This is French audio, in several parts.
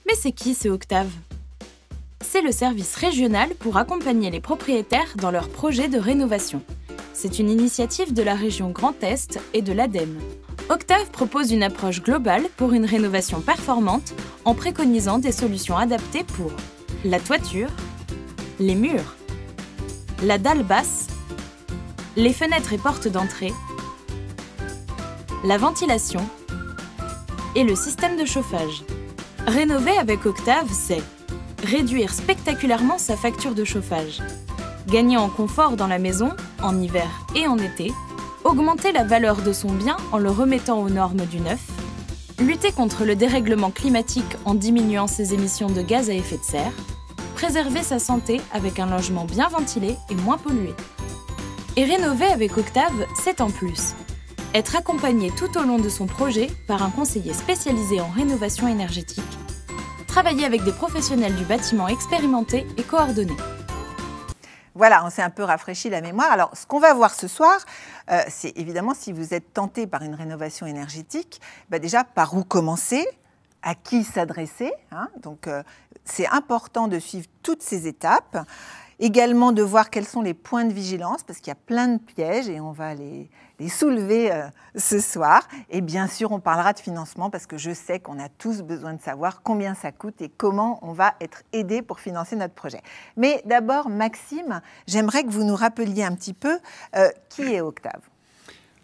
Mais c'est qui ce Octave? C'est le service régional pour accompagner les propriétaires dans leurs projets de rénovation. C'est une initiative de la région Grand Est et de l'ADEME. Octave propose une approche globale pour une rénovation performante en préconisant des solutions adaptées pour la toiture, les murs, la dalle basse, les fenêtres et portes d'entrée, la ventilation et le système de chauffage. Rénover avec Octave, c'est réduire spectaculairement sa facture de chauffage, gagner en confort dans la maison, en hiver et en été, augmenter la valeur de son bien en le remettant aux normes du neuf, lutter contre le dérèglement climatique en diminuant ses émissions de gaz à effet de serre, préserver sa santé avec un logement bien ventilé et moins pollué. Et rénover avec Octave, c'est en plus être accompagné tout au long de son projet par un conseiller spécialisé en rénovation énergétique, travailler avec des professionnels du bâtiment expérimentés et coordonnés. Voilà, on s'est un peu rafraîchi la mémoire. Alors, ce qu'on va voir ce soir, c'est évidemment si vous êtes tenté par une rénovation énergétique, déjà par où commencer, à qui s'adresser. Donc, c'est important de suivre toutes ces étapes. Également de voir quels sont les points de vigilance, parce qu'il y a plein de pièges et on va les soulever ce soir. Et bien sûr, on parlera de financement, parce que je sais qu'on a tous besoin de savoir combien ça coûte et comment on va être aidé pour financer notre projet. Mais d'abord, Maxime, j'aimerais que vous nous rappeliez un petit peu qui est Octave.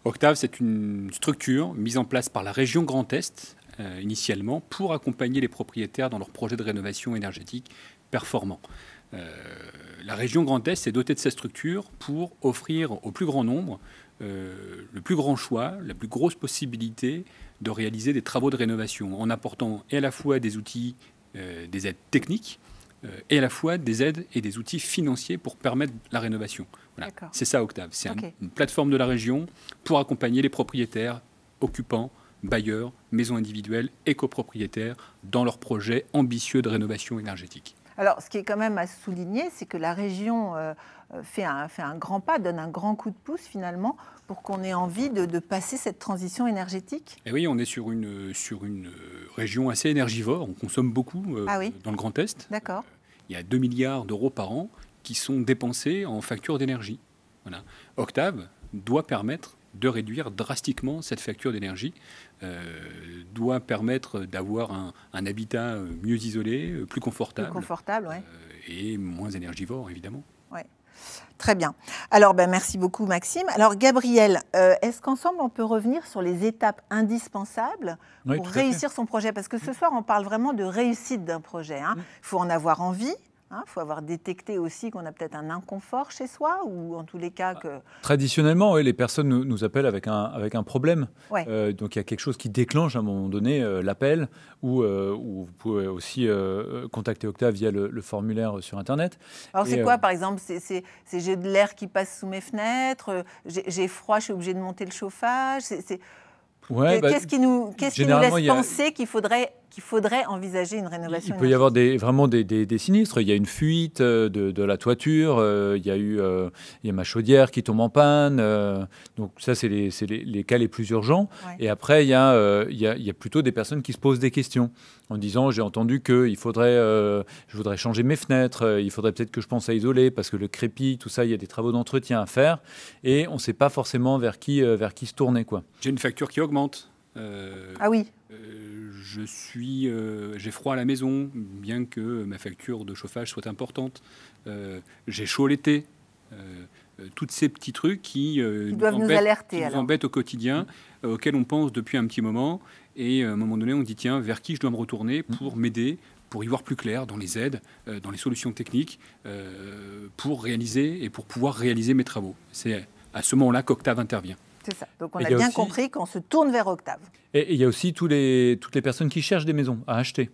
Octave, c'est une structure mise en place par la région Grand Est, initialement, pour accompagner les propriétaires dans leurs projets de rénovation énergétique performants. La région Grand Est s'est dotée de cette structure pour offrir au plus grand nombre le plus grand choix, la plus grosse possibilité de réaliser des travaux de rénovation en apportant et à la fois des outils, des aides techniques et à la fois des aides et des outils financiers pour permettre la rénovation. Voilà. C'est ça Octave, c'est une plateforme de la région pour accompagner les propriétaires, occupants, bailleurs, maisons individuelles et copropriétaires dans leurs projets ambitieux de rénovation énergétique. Alors, ce qui est quand même à souligner, c'est que la région fait un grand pas, donne un grand coup de pouce finalement pour qu'on ait envie de passer cette transition énergétique. Et oui, on est sur une région assez énergivore, on consomme beaucoup dans le Grand Est. D'accord. Il y a 2 milliards d'euros par an qui sont dépensés en factures d'énergie. Voilà. Octave doit permettre de réduire drastiquement cette facture d'énergie, doit permettre d'avoir un habitat mieux isolé, plus confortable, et moins énergivore, évidemment. Ouais. Très bien. Alors, merci beaucoup, Maxime. Alors, Gabriel, est-ce qu'ensemble, on peut revenir sur les étapes indispensables pour réussir son projet? Parce que ce soir, on parle vraiment de réussite d'un projet. Il faut en avoir envie. Il faut avoir détecté aussi qu'on a peut-être un inconfort chez soi, ou en tous les cas que... Traditionnellement, les personnes nous appellent avec un problème. Donc il y a quelque chose qui déclenche à un moment donné l'appel, ou vous pouvez aussi contacter Octave via le formulaire sur Internet. Alors c'est quoi par exemple? C'est j'ai de l'air qui passe sous mes fenêtres, j'ai froid, je suis obligé de monter le chauffage. Qu'est-ce qui nous laisse penser qu'il faudrait envisager une rénovation? Il peut y avoir vraiment des sinistres. Il y a une fuite de la toiture, il y a ma chaudière qui tombe en panne. Donc ça, c'est les cas les plus urgents. Et après, il y a plutôt des personnes qui se posent des questions en disant, j'ai entendu que je voudrais changer mes fenêtres, il faudrait peut-être que je pense à isoler parce que le crépi, tout ça, il y a des travaux d'entretien à faire. Et on ne sait pas forcément vers qui se tourner, quoi. J'ai une facture qui augmente. Ah oui. J'ai froid à la maison, bien que ma facture de chauffage soit importante. J'ai chaud l'été. Tous ces petits trucs qui doivent nous alerter, qui nous embêtent au quotidien, auxquels on pense depuis un petit moment. Et à un moment donné, on dit, tiens, vers qui je dois me retourner pour m'aider, pour y voir plus clair dans les aides, dans les solutions techniques, pour réaliser et pour pouvoir réaliser mes travaux. C'est à ce moment-là qu'Octave intervient. C'est ça. Donc on a bien compris qu'on se tourne vers Octave. Et il y a aussi toutes les personnes qui cherchent des maisons à acheter.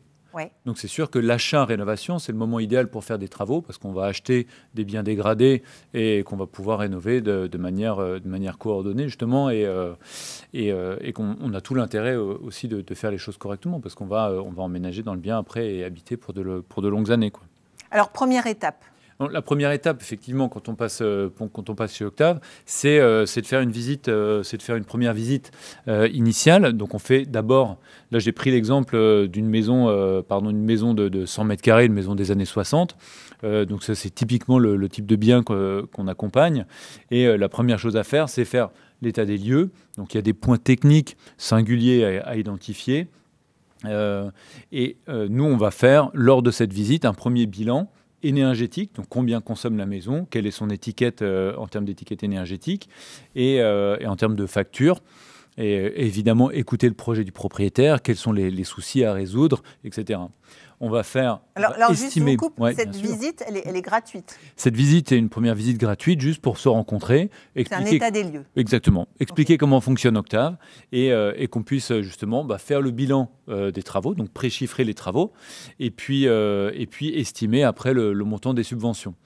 Donc c'est sûr que l'achat-rénovation, c'est le moment idéal pour faire des travaux parce qu'on va acheter des biens dégradés et qu'on va pouvoir rénover de manière coordonnée justement et qu'on a tout l'intérêt aussi de faire les choses correctement parce qu'on va emménager dans le bien après et habiter pour de longues années, quoi. Alors première étape. Donc, la première étape, effectivement, quand on passe chez Octave, c'est de faire une première visite initiale. Donc on fait d'abord, là j'ai pris l'exemple d'une maison, une maison de 100 mètres carrés, une maison des années 60. Donc ça c'est typiquement le type de bien qu'on accompagne. Et la première chose à faire, c'est faire l'état des lieux. Donc il y a des points techniques singuliers à identifier. Nous, on va faire, lors de cette visite, un premier bilan énergétique, donc combien consomme la maison, quelle est son étiquette en termes d'étiquette énergétique et en termes de facture. Et évidemment, écouter le projet du propriétaire, quels sont les soucis à résoudre, etc. On va faire alors estimer. Juste, je vous coupe, cette visite, elle est gratuite. Cette visite est une première visite gratuite, juste pour se rencontrer. C'est un état des lieux. Exactement. Expliquer comment fonctionne Octave et qu'on puisse justement faire le bilan des travaux, donc préchiffrer les travaux, et puis estimer après le montant des subventions.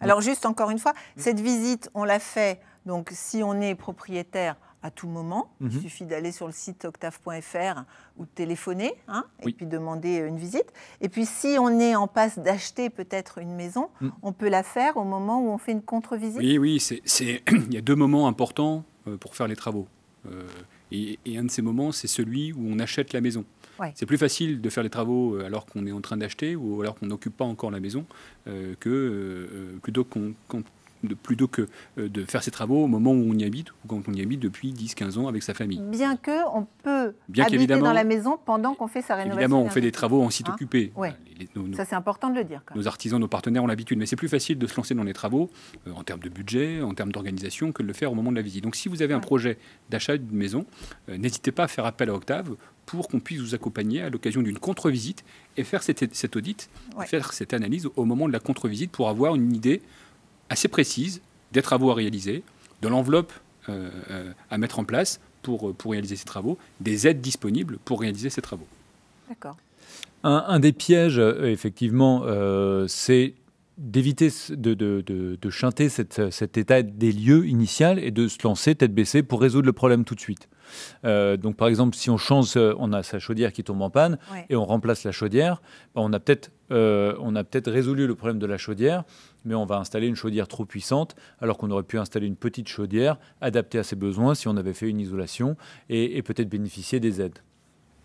Alors juste encore une fois, cette visite, on l'a fait, donc si on est propriétaire, à tout moment. Il suffit d'aller sur le site octave.fr ou de téléphoner et puis demander une visite. Et puis si on est en passe d'acheter peut-être une maison, on peut la faire au moment où on fait une contre-visite. Oui, il y a 2 moments importants pour faire les travaux. Et un de ces moments, c'est celui où on achète la maison. Ouais. C'est plus facile de faire les travaux alors qu'on est en train d'acheter ou alors qu'on n'occupe pas encore la maison plutôt que de faire ces travaux au moment où on y habite ou quand on y habite depuis 10-15 ans avec sa famille. Bien qu'on peut habiter dans la maison pendant qu'on fait sa rénovation. Évidemment, on fait des travaux en site occupé. Ouais. Ça, c'est important de le dire. Nos artisans, nos partenaires ont l'habitude, mais c'est plus facile de se lancer dans les travaux en termes de budget, en termes d'organisation, que de le faire au moment de la visite. Donc si vous avez un projet d'achat d'une maison, n'hésitez pas à faire appel à Octave pour qu'on puisse vous accompagner à l'occasion d'une contre-visite et faire cet audit, faire cette analyse au moment de la contre-visite pour avoir une idée assez précise des travaux à réaliser, de l'enveloppe à mettre en place pour réaliser ces travaux, des aides disponibles pour réaliser ces travaux. D'accord. Un des pièges, effectivement, c'est d'éviter de chanter cet état des lieux initial et de se lancer tête baissée pour résoudre le problème tout de suite. Donc par exemple, si on change, on a sa chaudière qui tombe en panne et on remplace la chaudière, on a peut-être résolu le problème de la chaudière, mais on va installer une chaudière trop puissante alors qu'on aurait pu installer une petite chaudière adaptée à ses besoins si on avait fait une isolation et peut-être bénéficier des aides.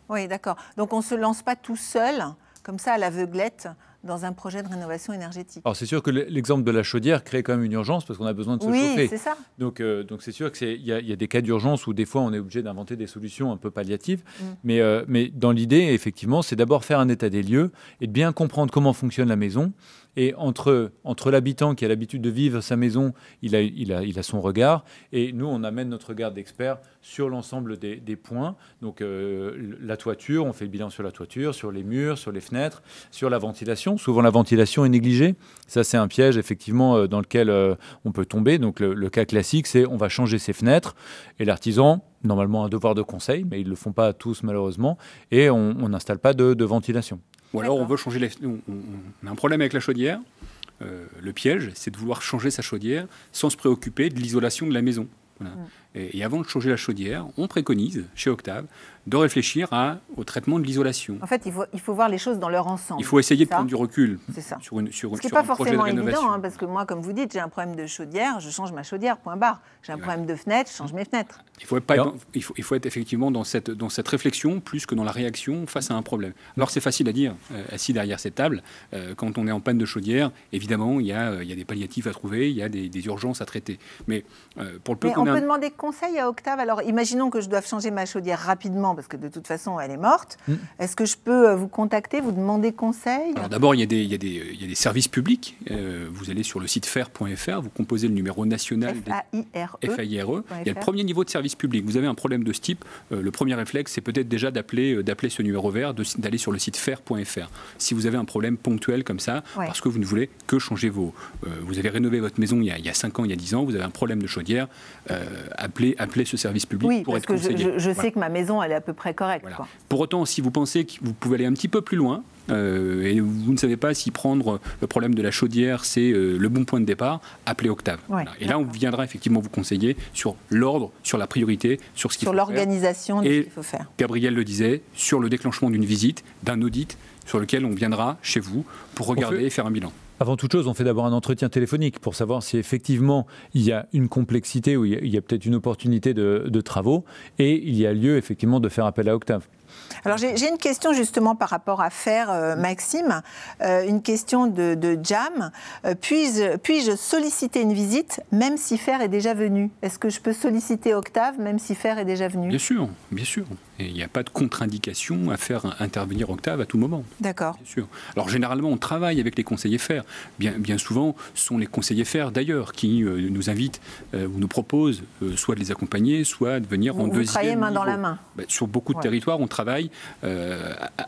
Oui, d'accord. Donc on ne se lance pas tout seul, comme ça à l'aveuglette, dans un projet de rénovation énergétique. Alors c'est sûr que l'exemple de la chaudière crée quand même une urgence parce qu'on a besoin de se chauffer. Oui, c'est ça. Donc c'est sûr qu'il y a des cas d'urgence où des fois on est obligé d'inventer des solutions un peu palliatives. Mais dans l'idée, effectivement, c'est d'abord faire un état des lieux et de bien comprendre comment fonctionne la maison. Et entre l'habitant qui a l'habitude de vivre sa maison, il a son regard. Et nous, on amène notre regard d'expert sur l'ensemble des points. Donc la toiture, on fait le bilan sur la toiture, sur les murs, sur les fenêtres, sur la ventilation. Souvent, la ventilation est négligée. Ça, c'est un piège, effectivement, dans lequel on peut tomber. Donc le cas classique, c'est on va changer ses fenêtres. Et l'artisan, normalement, a un devoir de conseil, mais ils ne le font pas tous, malheureusement. Et on n'installe pas de ventilation. Ou alors on veut changer on a un problème avec la chaudière. Le piège, c'est de vouloir changer sa chaudière sans se préoccuper de l'isolation de la maison. Voilà. Et avant de changer la chaudière, on préconise, chez Octave, de réfléchir au traitement de l'isolation. En fait, il faut voir les choses dans leur ensemble. Il faut essayer de prendre du recul sur un Ce qui n'est projet pas de forcément rénovation. évident, parce que moi, comme vous dites, j'ai un problème de chaudière, je change ma chaudière, point barre. J'ai un problème de fenêtre, je change mes fenêtres. Il faut être effectivement dans cette réflexion plus que dans la réaction face à un problème. Alors c'est facile à dire, assis derrière cette table, quand on est en panne de chaudière, évidemment, il y a des palliatifs à trouver, il y a des urgences à traiter. Mais pour le peu on peut demander conseil à Octave. Alors imaginons que je doive changer ma chaudière rapidement, parce que de toute façon, elle est morte. Est-ce que je peux vous contacter, vous demander conseil? Alors d'abord, il y a des services publics. Vous allez sur le site fer.fr, vous composez le numéro national FAIRE. FAIRE. Il y a le premier niveau de service public. Vous avez un problème de ce type, le premier réflexe, c'est peut-être déjà d'appeler ce numéro vert, d'aller sur le site fer.fr. Si vous avez un problème ponctuel comme ça, parce que vous ne voulez que changer vous avez rénové votre maison il y a 5 ans, il y a 10 ans, vous avez un problème de chaudière, appelez ce service public pour être conseillé. Oui, parce que je sais que ma maison, elle est à peu près correcte. Voilà. Pour autant, si vous pensez que vous pouvez aller un petit peu plus loin, et vous ne savez pas si prendre le problème de la chaudière, c'est le bon point de départ, appelez Octave. Ouais, voilà. Et là, on viendra effectivement vous conseiller sur l'ordre, sur la priorité, sur ce qu'il faut faire. Sur l'organisation de ce qu'il faut faire. Gabriel le disait, sur le déclenchement d'une visite, d'un audit, sur lequel on viendra chez vous pour regarder et faire un bilan. Avant toute chose, on fait d'abord un entretien téléphonique pour savoir si effectivement il y a une complexité ou il y a peut-être une opportunité de travaux et il y a lieu effectivement de faire appel à Octave. Alors j'ai une question justement par rapport à Fer, Maxime, une question de Jam. Puis-je solliciter une visite même si Fer est déjà venu? Est-ce que je peux solliciter Octave même si Fer est déjà venu? Bien sûr, bien sûr. Et il n'y a pas de contre-indication à faire intervenir Octave à tout moment. D'accord. Bien sûr. Alors généralement, on travaille avec les conseillers Fer. Bien souvent, ce sont les conseillers Fer d'ailleurs qui nous invitent ou nous proposent soit de les accompagner, soit de venir en deuxième niveau. Vous travaillez main dans la main. Sur beaucoup de territoires, on travaille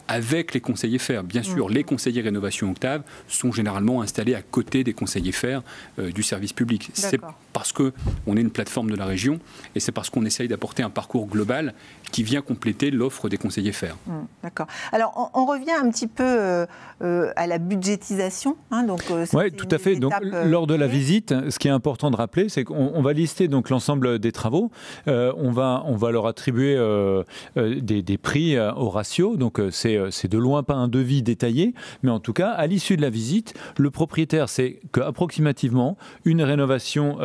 avec les conseillers Fer. Bien sûr, les conseillers rénovation Octave sont généralement installés à côté des conseillers Fer du service public. C'est parce qu'on est une plateforme de la région et c'est parce qu'on essaye d'apporter un parcours global qui vient compléter l'offre des conseillers Fer. D'accord. Alors, on revient un petit peu à la budgétisation. Oui, tout à fait. Donc, lors de la visite, ce qui est important de rappeler, c'est qu'on va lister donc l'ensemble des travaux. On va leur attribuer des prix au ratio. Donc, c'est de loin pas un devis détaillé. Mais en tout cas, à l'issue de la visite, le propriétaire sait qu'approximativement, une rénovation,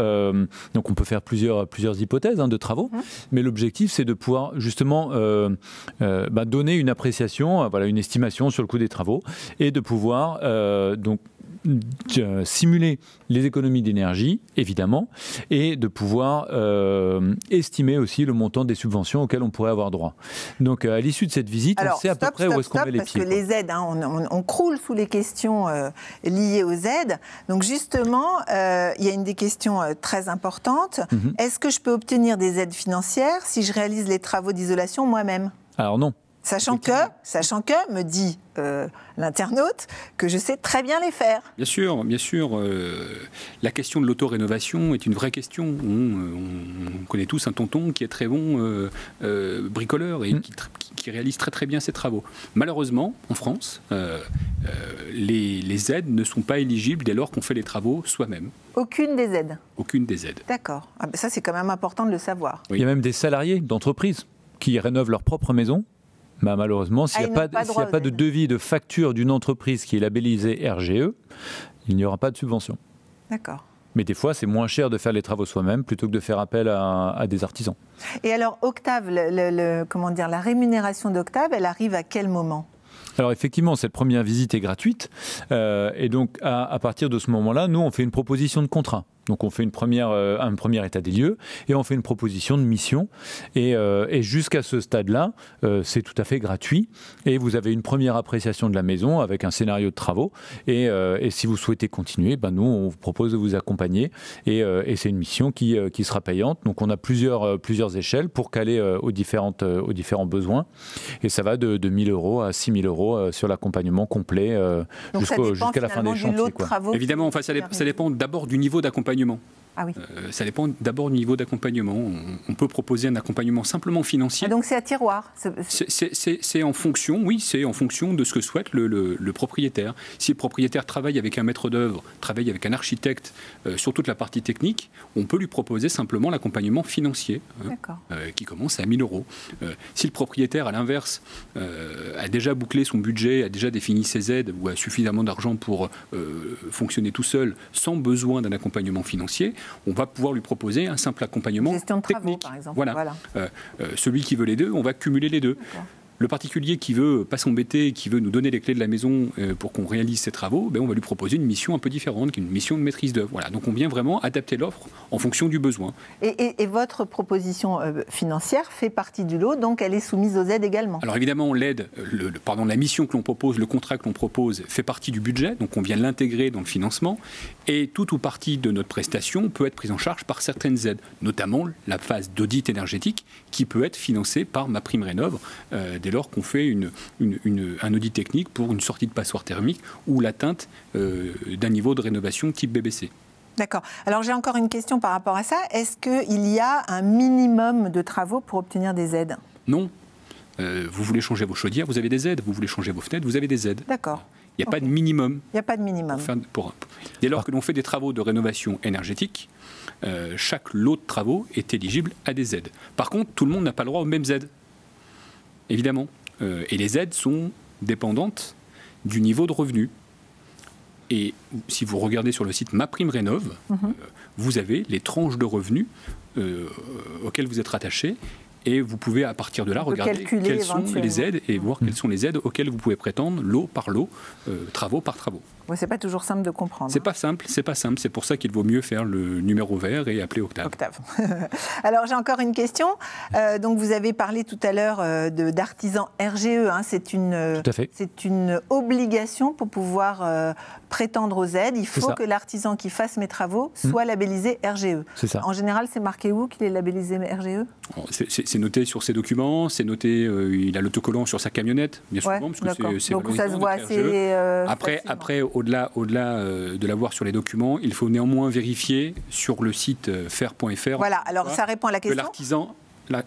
donc on peut faire plusieurs hypothèses de travaux. Mais l'objectif, c'est de pouvoir justement donner une appréciation, une estimation sur le coût des travaux et de pouvoir donc simuler les économies d'énergie, évidemment, et de pouvoir estimer aussi le montant des subventions auxquelles on pourrait avoir droit. Donc, à l'issue de cette visite, on sait à peu près où est-ce qu'on met les pieds. Parce que les aides, on croule sous les questions liées aux aides. Donc, justement, il y a une des questions très importantes. Est-ce que je peux obtenir des aides financières si je réalise les travaux d'isolation moi-même? Alors non. Sachant que, me dit l'internaute, que je sais très bien les faire. Bien sûr. La question de l'auto-rénovation est une vraie question. On connaît tous un tonton qui est très bon bricoleur et qui réalise très très bien ses travaux. Malheureusement, en France, les aides ne sont pas éligibles dès lors qu'on fait les travaux soi-même. Aucune des aides? Aucune des aides. D'accord. Ça, c'est quand même important de le savoir. Oui. Il y a même des salariés d'entreprises qui rénovent leur propre maison. Malheureusement, s'il n'y a pas de devis de facture d'une entreprise qui est labellisée RGE, il n'y aura pas de subvention. D'accord. Mais des fois, c'est moins cher de faire les travaux soi-même plutôt que de faire appel à des artisans. Et alors, Octave, la rémunération d'Octave, elle arrive à quel moment ? Alors effectivement, cette première visite est gratuite. Et donc, à partir de ce moment-là, nous, on fait une proposition de contrat. Donc on fait un premier état des lieux et on fait une proposition de mission. Et jusqu'à ce stade-là, c'est tout à fait gratuit. Et vous avez une première appréciation de la maison avec un scénario de travaux. Et si vous souhaitez continuer, nous, on vous propose de vous accompagner. Et c'est une mission qui sera payante. Donc on a plusieurs échelles pour caler aux différents besoins. Et ça va de 1 000 € à 6 000 € sur l'accompagnement complet jusqu'à la fin des chantiers. Évidemment, ça dépend d'abord du niveau d'accompagnement. Ah oui. Ça dépend d'abord du niveau d'accompagnement. On peut proposer un accompagnement simplement financier. Donc c'est à tiroir. C'est en fonction, c'est en fonction de ce que souhaite le propriétaire. Si le propriétaire travaille avec un maître d'œuvre, travaille avec un architecte sur toute la partie technique, on peut lui proposer simplement l'accompagnement financier, qui commence à 1 000 €. Si le propriétaire, à l'inverse, a déjà bouclé son budget, a déjà défini ses aides ou a suffisamment d'argent pour fonctionner tout seul, sans besoin d'un accompagnement financier, on va pouvoir lui proposer un simple accompagnement gestion de technique. Travaux, par exemple. Voilà. Celui qui veut les deux, on va cumuler les deux. Le particulier qui veut pas s'embêter, qui veut nous donner les clés de la maison pour qu'on réalise ses travaux, on va lui proposer une mission un peu différente, qui est une mission de maîtrise d'œuvre. Voilà. Donc on vient vraiment adapter l'offre en fonction du besoin. Et votre proposition financière fait partie du lot, donc elle est soumise aux aides également. Alors évidemment, la mission que l'on propose, le contrat que l'on propose fait partie du budget, donc on vient l'intégrer dans le financement. Et tout ou partie de notre prestation peut être prise en charge par certaines aides, notamment la phase d'audit énergétique qui peut être financée par MaPrimeRénov', dès lors qu'on fait un audit technique pour une sortie de passoire thermique ou l'atteinte d'un niveau de rénovation type BBC. D'accord. Alors j'ai encore une question par rapport à ça. Est-ce qu'il y a un minimum de travaux pour obtenir des aides ? Non. Vous voulez changer vos chaudières, vous avez des aides. Vous voulez changer vos fenêtres, vous avez des aides. D'accord. Il n'y a pas de minimum. Il n'y a pas de minimum. Dès lors que l'on fait des travaux de rénovation énergétique, chaque lot de travaux est éligible à des aides. Par contre, tout le monde n'a pas le droit aux mêmes aides. Évidemment. Et les aides sont dépendantes du niveau de revenu. Et si vous regardez sur le site MaPrimeRénov', vous avez les tranches de revenus auxquelles vous êtes rattaché. Et vous pouvez, à partir de là, regarder quelles sont les aides et voir quelles sont les aides auxquelles vous pouvez prétendre, lot par lot, travaux par travaux. Ouais, c'est pas toujours simple de comprendre. C'est pas simple, c'est pas simple. C'est pour ça qu'il vaut mieux faire le numéro vert et appeler Octave. Alors, j'ai encore une question. Donc, vous avez parlé tout à l'heure d'artisan RGE. Hein. C'est une obligation pour pouvoir prétendre aux aides. Il faut que l'artisan qui fasse mes travaux soit labellisé RGE. C'est ça. En général, c'est marqué où qu'il est labellisé RGE? C'est noté sur ses documents, c'est noté, il a l'autocollant sur sa camionnette, bien souvent, parce que c'est donc ça se voit assez Après, au-delà de l'avoir sur les documents, il faut néanmoins vérifier sur le site fer.fr. Voilà, alors ça répond à la question.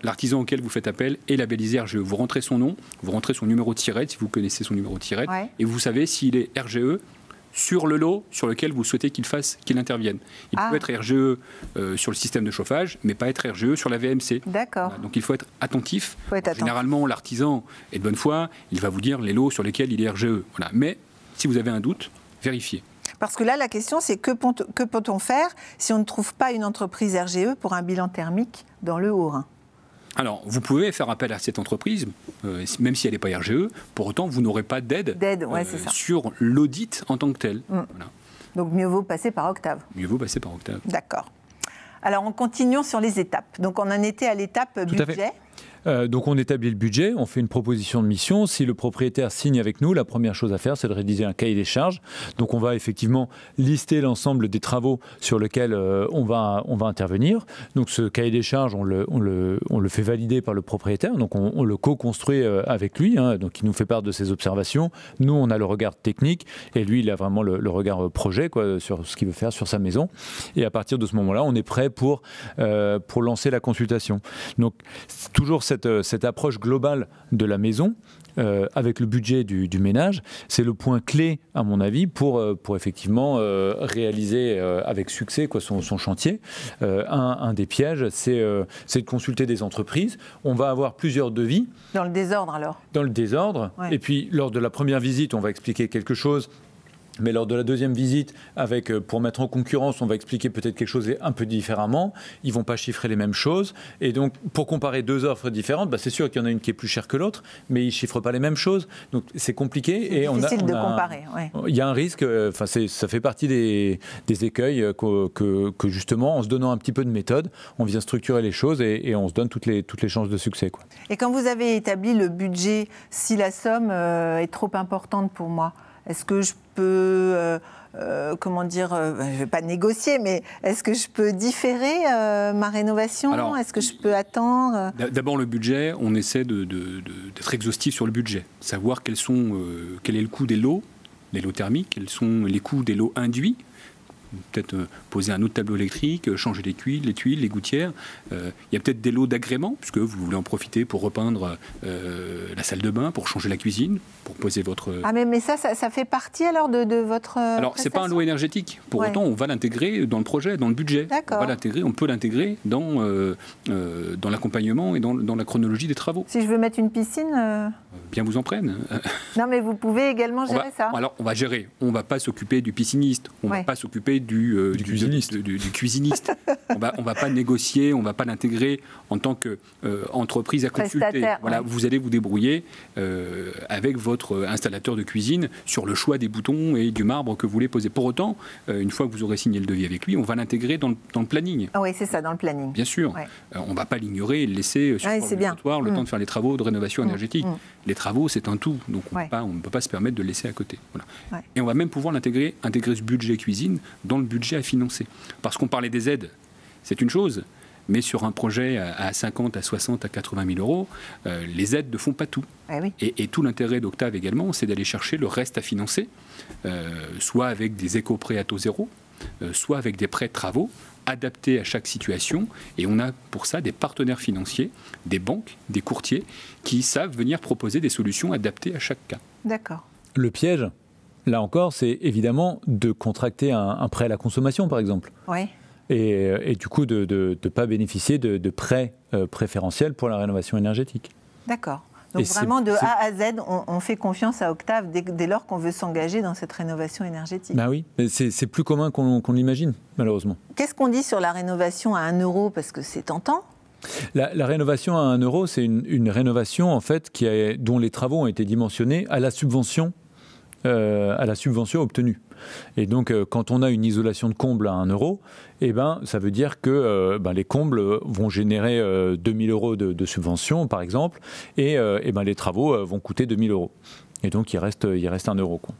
L'artisan auquel vous faites appel est labellisé RGE. Vous rentrez son nom, vous rentrez son numéro de tirette, si vous connaissez son numéro de tirette, et vous savez s'il est RGE sur le lot sur lequel vous souhaitez qu'il intervienne. Il peut être RGE sur le système de chauffage, mais pas être RGE sur la VMC. D'accord. Voilà, donc il faut être attentif. Généralement, l'artisan est de bonne foi, il va vous dire les lots sur lesquels il est RGE. Voilà. Mais si vous avez un doute, vérifiez. Parce que là, la question, c'est que peut-on faire si on ne trouve pas une entreprise RGE pour un bilan thermique dans le Haut-Rhin? Alors, vous pouvez faire appel à cette entreprise, même si elle n'est pas RGE, pour autant, vous n'aurez pas d'aide sur l'audit en tant que tel. Voilà. Donc, mieux vaut passer par Octave. Mieux vaut passer par Octave. D'accord. Alors, on continue sur les étapes. Donc, on en était à l'étape budget. Donc on établit le budget, on fait une proposition de mission. Si le propriétaire signe avec nous, la première chose à faire, c'est de rédiger un cahier des charges. Donc on va effectivement lister l'ensemble des travaux sur lesquels on va intervenir. Donc ce cahier des charges, on le fait valider par le propriétaire. Donc on le co-construit avec lui. Hein, donc il nous fait part de ses observations. Nous, on a le regard technique et lui, il a vraiment le regard projet sur ce qu'il veut faire sur sa maison. Et à partir de ce moment-là, on est prêt pour lancer la consultation. Donc toujours cette approche globale de la maison avec le budget du ménage, c'est le point clé à mon avis pour effectivement réaliser avec succès son chantier. Un des pièges, c'est de consulter des entreprises. On va avoir plusieurs devis. Dans le désordre alors? Dans le désordre. Ouais. Et puis lors de la première visite, on va expliquer quelque chose. Mais lors de la deuxième visite, pour mettre en concurrence, on va expliquer peut-être quelque chose un peu différemment. Ils ne vont pas chiffrer les mêmes choses. Et donc, pour comparer deux offres différentes, c'est sûr qu'il y en a une qui est plus chère que l'autre, mais ils ne chiffrent pas les mêmes choses. Donc, c'est compliqué. C'est difficile de comparer. Ouais. Il y a un risque, ça fait partie des écueils que justement, en se donnant un petit peu de méthode, on vient structurer les choses et on se donne toutes les chances de succès, quoi. Et quand vous avez établi le budget, si la somme est trop importante pour moi, est-ce que je peux, je ne vais pas négocier, mais est-ce que je peux différer ma rénovation? Est-ce que je peux attendre? D'abord, le budget, on essaie d'être exhaustif sur le budget. Savoir quel est le coût des lots thermiques, quels sont les coûts des lots induits. Peut-être poser un autre tableau électrique, changer les tuiles, les gouttières. Il y a peut-être des lots d'agrément, puisque vous voulez en profiter pour repeindre la salle de bain, pour changer la cuisine, pour poser votre... Ah mais ça fait partie alors de votre Alors, c'est pas un lot énergétique. Pour autant, on va l'intégrer dans le projet, dans le budget. D'accord. On peut l'intégrer dans l'accompagnement et dans la chronologie des travaux. Si je veux mettre une piscine Bien vous en prenne. Non, mais vous pouvez également gérer ça. Alors, on va gérer. On ne va pas s'occuper du pisciniste. On ne va pas s'occuper du cuisiniste. On va pas négocier, on ne va pas l'intégrer en tant qu'entreprise à consulter. Voilà, vous allez vous débrouiller avec votre installateur de cuisine sur le choix des boutons et du marbre que vous voulez poser. Pour autant, une fois que vous aurez signé le devis avec lui, on va l'intégrer dans le planning. Ah oui, c'est ça, dans le planning. Bien sûr. Ouais. On ne va pas l'ignorer et le laisser sur le trottoir le temps de faire les travaux de rénovation énergétique. Les travaux, c'est un tout, donc on ne peut pas se permettre de le laisser à côté. Voilà. Ouais. Et on va même pouvoir intégrer ce budget cuisine dans le budget à financer. Parce qu'on parlait des aides, c'est une chose, mais sur un projet à 50, à 60, à 80 000 euros, les aides ne font pas tout. Oui. Et tout l'intérêt d'Octave également, c'est d'aller chercher le reste à financer, soit avec des éco-prêts à taux zéro, soit avec des prêts de travaux, adaptés à chaque situation. Et on a pour ça des partenaires financiers, des banques, des courtiers, qui savent venir proposer des solutions adaptées à chaque cas. D'accord. Le piège, là encore, c'est évidemment de contracter un prêt à la consommation, par exemple. Oui. Et du coup, de ne pas bénéficier de prêts préférentiels pour la rénovation énergétique. D'accord. Donc vraiment de A à Z, on fait confiance à Octave dès lors qu'on veut s'engager dans cette rénovation énergétique. Ben oui, mais c'est plus commun qu'on l'imagine, malheureusement. Qu'est-ce qu'on dit sur la rénovation à 1 euro, parce que c'est tentant? La rénovation à 1 euro, c'est une rénovation en fait dont les travaux ont été dimensionnés à la subvention obtenue. Et donc, quand on a une isolation de comble à 1 euro, ça veut dire que les combles vont générer 2 000 euros de subvention, par exemple, et les travaux vont coûter 2 000 euros. Et donc, il reste 1 euro, quoi.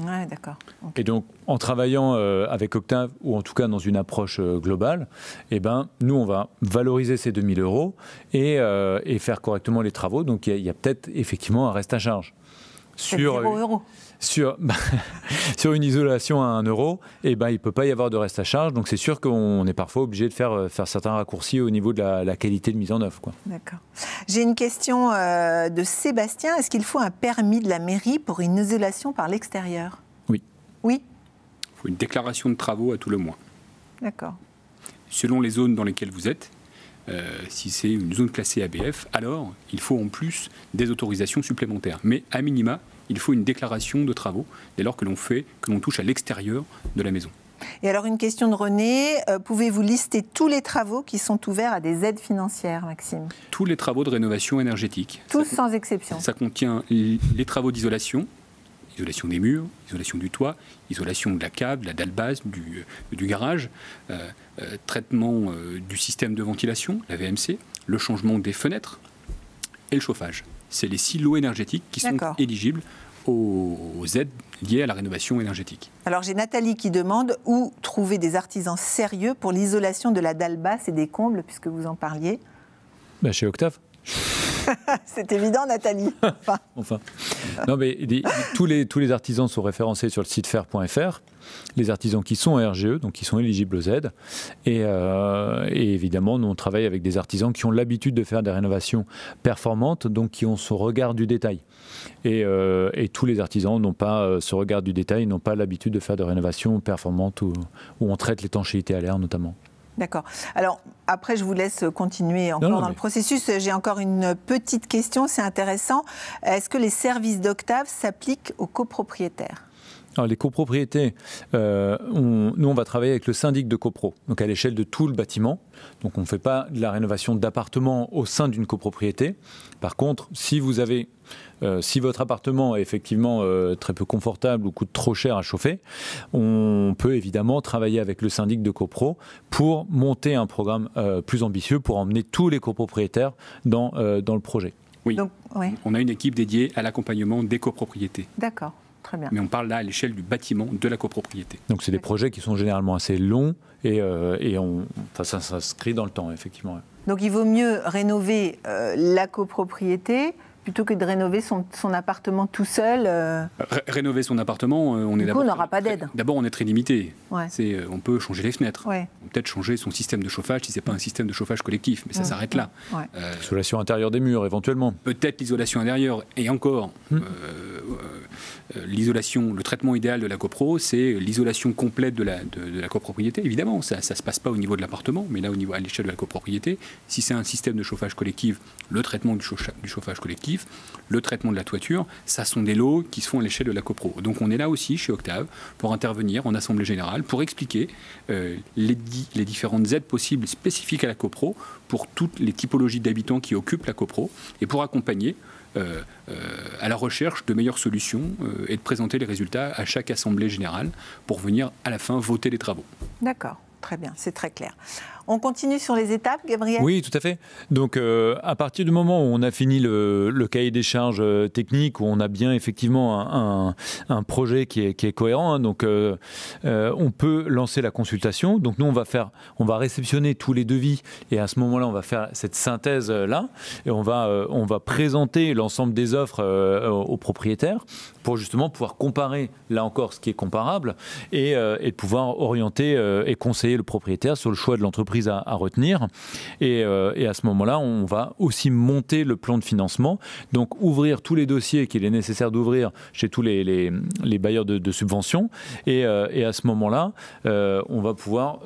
Ouais, d'accord. Okay. Et donc, en travaillant avec Octave, ou en tout cas dans une approche globale, nous, on va valoriser ces 2 000 euros et faire correctement les travaux. Donc, il y a peut-être effectivement un reste à charge. Sur 0 euros. Sur une isolation à 1 euro, il ne peut pas y avoir de reste à charge. Donc, c'est sûr qu'on est parfois obligé de faire certains raccourcis au niveau de la qualité de mise en œuvre, quoi. D'accord. J'ai une question de Sébastien. Est-ce qu'il faut un permis de la mairie pour une isolation par l'extérieur? Oui. Oui. Il faut une déclaration de travaux à tout le moins. D'accord. Selon les zones dans lesquelles vous êtes, si c'est une zone classée ABF, alors il faut en plus des autorisations supplémentaires. Mais à minima, il faut une déclaration de travaux dès lors que l'on touche à l'extérieur de la maison. Et alors une question de René, pouvez-vous lister tous les travaux qui sont ouverts à des aides financières, Maxime? Tous les travaux de rénovation énergétique. Tous sans exception. Ça contient les travaux d'isolation, isolation des murs, isolation du toit, isolation de la cave, de la dalle basse, du garage, traitement du système de ventilation, la VMC, le changement des fenêtres et le chauffage. C'est les 6 lots énergétiques qui sont éligibles aux aides liées à la rénovation énergétique. Alors j'ai Nathalie qui demande où trouver des artisans sérieux pour l'isolation de la dalle basse et des combles, puisque vous en parliez. Chez Octave. C'est évident, Nathalie. Enfin. Non, mais tous les artisans sont référencés sur le site fer.fr. Les artisans qui sont RGE, donc qui sont éligibles aux aides. Et évidemment, nous, on travaille avec des artisans qui ont l'habitude de faire des rénovations performantes, donc qui ont ce regard du détail. Et tous les artisans n'ont pas ce regard du détail, n'ont pas l'habitude de faire des rénovations performantes où on traite l'étanchéité à l'air, notamment. D'accord. Alors, après, je vous laisse continuer encore dans le processus. J'ai encore une petite question, c'est intéressant. Est-ce que les services d'Octave s'appliquent aux copropriétaires ? Alors, les copropriétés, nous, on va travailler avec le syndic de copro, donc à l'échelle de tout le bâtiment. Donc, on ne fait pas de la rénovation d'appartements au sein d'une copropriété. Par contre, si votre appartement est effectivement très peu confortable ou coûte trop cher à chauffer, on peut évidemment travailler avec le syndic de copro pour monter un programme plus ambitieux pour emmener tous les copropriétaires dans le projet. Oui, donc, on a une équipe dédiée à l'accompagnement des copropriétés. D'accord. Très bien. Mais on parle là à l'échelle du bâtiment, de la copropriété. Donc c'est des projets qui sont généralement assez longs et ça s'inscrit dans le temps, effectivement. Donc il vaut mieux rénover la copropriété plutôt que de rénover son appartement tout seul. Rénover son appartement, on n'aura pas d'aide. D'abord, on est très limité. Ouais. On peut changer les fenêtres. Ouais. On peut peut-être changer son système de chauffage si ce n'est pas un système de chauffage collectif, mais ça s'arrête là. Ouais. L'isolation intérieure des murs, éventuellement. Peut-être l'isolation intérieure. Et encore, l'isolation, le traitement idéal de la copro, c'est l'isolation complète de la copropriété. Évidemment, ça ne se passe pas au niveau de l'appartement, mais là, à l'échelle de la copropriété. Si c'est un système de chauffage collectif, le traitement du chauffage collectif, le traitement de la toiture, ça sont des lots qui se font à l'échelle de la copro. Donc on est là aussi chez Octave pour intervenir en assemblée générale, pour expliquer les différentes aides possibles spécifiques à la copro pour toutes les typologies d'habitants qui occupent la copro et pour accompagner à la recherche de meilleures solutions et de présenter les résultats à chaque assemblée générale pour venir à la fin voter les travaux. D'accord, très bien, c'est très clair. On continue sur les étapes, Gabriel ? Oui, tout à fait. Donc, à partir du moment où on a fini le cahier des charges techniques, où on a bien effectivement un projet qui est cohérent, hein, donc on peut lancer la consultation. Donc, nous, on va réceptionner tous les devis et à ce moment-là, on va faire cette synthèse-là et on va présenter l'ensemble des offres aux propriétaires pour justement pouvoir comparer, là encore, ce qui est comparable et de pouvoir orienter et conseiller le propriétaire sur le choix de l'entreprise à retenir et à ce moment-là on va aussi monter le plan de financement, donc ouvrir tous les dossiers qu'il est nécessaire d'ouvrir chez tous les bailleurs de subventions et à ce moment-là on va pouvoir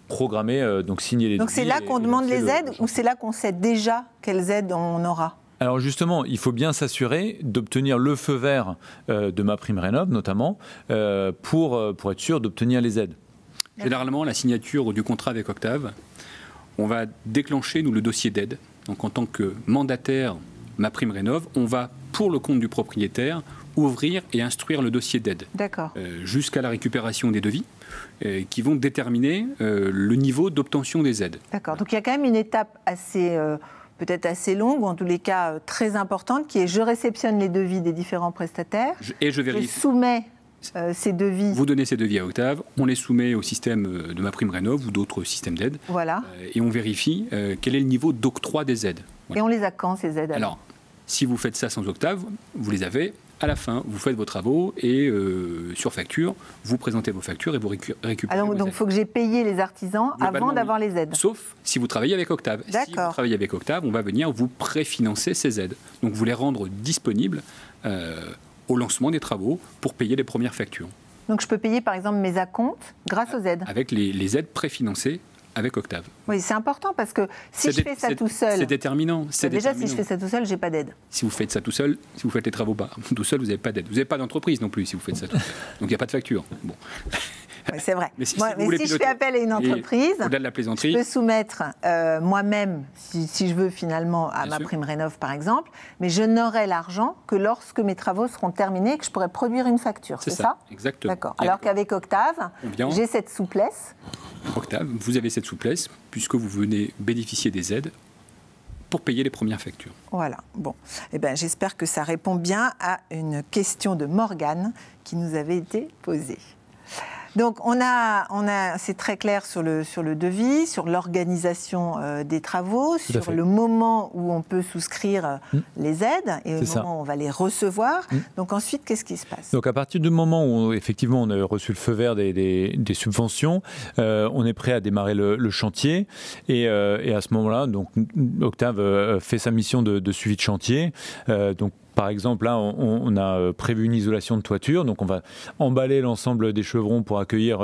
programmer, donc signer les donc c'est là qu'on demande les aides ou c'est là qu'on sait déjà quelles aides on aura ? Alors justement, il faut bien s'assurer d'obtenir le feu vert de MaPrimeRénov' notamment pour être sûr d'obtenir les aides. Généralement, la signature du contrat avec Octave, on va déclencher, nous, le dossier d'aide. Donc, en tant que mandataire MaPrimeRénov', on va, pour le compte du propriétaire, ouvrir et instruire le dossier d'aide. D'accord. Jusqu'à la récupération des devis, qui vont déterminer le niveau d'obtention des aides. D'accord. Donc, il y a quand même une étape assez... peut-être assez longue, ou en tous les cas très importante, qui est je réceptionne les devis des différents prestataires. Je vérifie. Je soumets ces devis. Vous donnez ces devis à Octave, on les soumet au système de MaPrimeRénov' ou d'autres systèmes d'aide. Voilà. Et on vérifie quel est le niveau d'octroi des aides. Voilà. Et on les a quand, ces aides? Alors, si vous faites ça sans Octave, vous les avez à la fin. Vous faites vos travaux et sur facture, vous présentez vos factures et vous récupérez Alors, vos donc, il faut que j'ai payé les artisans avant d'avoir les aides. Sauf si vous travaillez avec Octave. Si vous travaillez avec Octave, on va venir vous préfinancer ces aides. Donc, vous les rendre disponibles au lancement des travaux pour payer les premières factures. Donc, je peux payer, par exemple, mes acomptes grâce aux aides? Avec les aides préfinancées avec Octave. Oui, c'est important parce que si je fais ça tout seul... C'est déterminant. Déjà, si je fais ça tout seul, je n'ai pas d'aide. Si vous faites ça tout seul, si vous faites les travaux tout seul, vous n'avez pas d'aide. Vous n'avez pas d'entreprise non plus si vous faites ça tout seul. Donc, il n'y a pas de facture. Bon. Oui, c'est vrai. Mais si je fais appel à une entreprise, au-delà de la plaisanterie, je peux soumettre moi-même, si je veux finalement, à MaPrimeRénov' par exemple, mais je n'aurai l'argent que lorsque mes travaux seront terminés et que je pourrai produire une facture. C'est ça? Exactement. D'accord. Alors qu'avec Octave, j'ai cette souplesse. Octave, vous avez cette souplesse puisque vous venez bénéficier des aides pour payer les premières factures. Voilà. Bon. Eh bien, j'espère que ça répond bien à une question de Morgane qui nous avait été posée. Donc, c'est très clair sur le devis, sur l'organisation des travaux, sur le moment où on peut souscrire les aides et au moment où on va les recevoir. Donc ensuite, qu'est-ce qui se passe? Donc à partir du moment où effectivement on a reçu le feu vert des subventions, on est prêt à démarrer le chantier et à ce moment-là, donc Octave fait sa mission de suivi de chantier. Donc par exemple, là, on a prévu une isolation de toiture, donc on va emballer l'ensemble des chevrons pour accueillir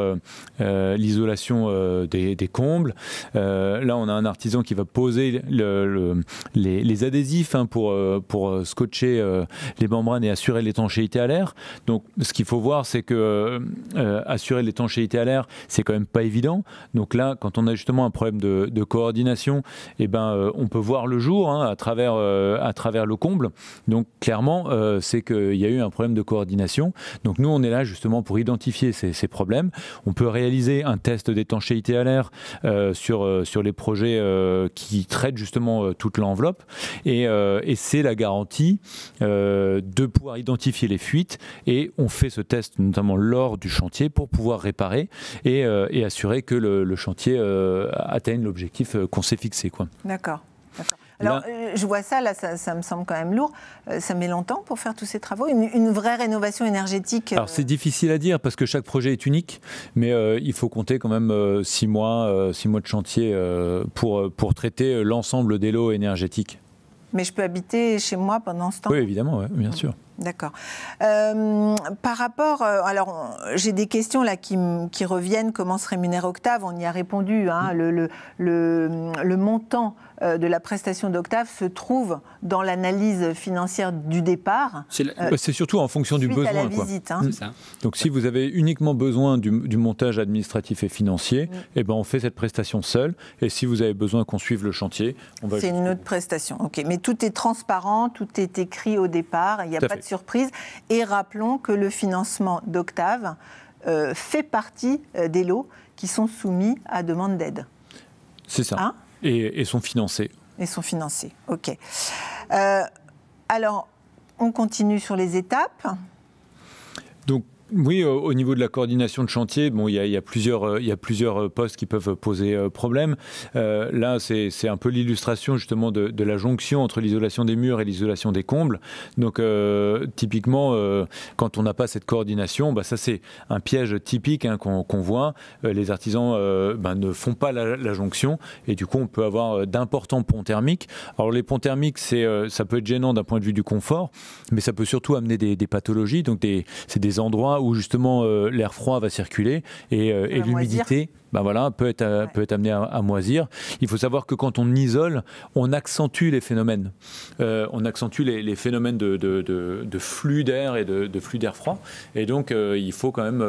l'isolation des combles. Là, on a un artisan qui va poser les adhésifs pour scotcher les membranes et assurer l'étanchéité à l'air. Donc, ce qu'il faut voir, c'est que assurer l'étanchéité à l'air, c'est quand même pas évident. Donc là, quand on a justement un problème de coordination, eh ben, on peut voir le jour à travers le comble. Donc, clairement, c'est qu'il y a eu un problème de coordination. Donc nous, on est là justement pour identifier ces problèmes. On peut réaliser un test d'étanchéité à l'air sur les projets qui traitent justement toute l'enveloppe. Et c'est la garantie de pouvoir identifier les fuites. Et on fait ce test notamment lors du chantier pour pouvoir réparer et assurer que le chantier atteigne l'objectif qu'on s'est fixé, quoi. D'accord. Alors, je vois ça, là, ça me semble quand même lourd. Ça met longtemps pour faire tous ces travaux? Une vraie rénovation énergétique Alors, c'est difficile à dire parce que chaque projet est unique, mais il faut compter quand même 6 mois de chantier pour traiter l'ensemble des lots énergétiques. Mais je peux habiter chez moi pendant ce temps? Oui, évidemment, ouais, bien sûr. D'accord. Par rapport, alors j'ai des questions là qui reviennent. Comment se rémunère Octave? On y a répondu. Hein, le montant de la prestation d'Octave se trouve dans l'analyse financière du départ. C'est surtout en fonction du besoin. À la visite, hein. C'est ça. Donc si vous avez uniquement besoin du montage administratif et financier, eh ben, on fait cette prestation seule. Et si vous avez besoin qu'on suive le chantier, on va... C'est une autre prestation. Ok. Mais tout est transparent, tout est écrit au départ. Il n'y a pas de surprise. Et rappelons que le financement d'Octave fait partie des lots qui sont soumis à demande d'aide. C'est ça. Hein? Et sont financés. Et sont financés, ok. Alors, on continue sur les étapes. Donc, oui, au niveau de la coordination de chantier, bon, il y a plusieurs postes qui peuvent poser problème. Là, c'est un peu l'illustration justement de la jonction entre l'isolation des murs et l'isolation des combles. Donc, typiquement, quand on n'a pas cette coordination, bah, ça c'est un piège typique qu'on voit. Les artisans ne font pas la jonction et du coup, on peut avoir d'importants ponts thermiques. Alors, les ponts thermiques, ça peut être gênant d'un point de vue du confort, mais ça peut surtout amener des pathologies. Donc, c'est des endroits endroits où justement l'air froid va circuler et l'humidité peut être amenée à moisir. Il faut savoir que quand on isole, on accentue les phénomènes. On accentue les phénomènes de flux d'air et de flux d'air froid. Et donc, il faut quand même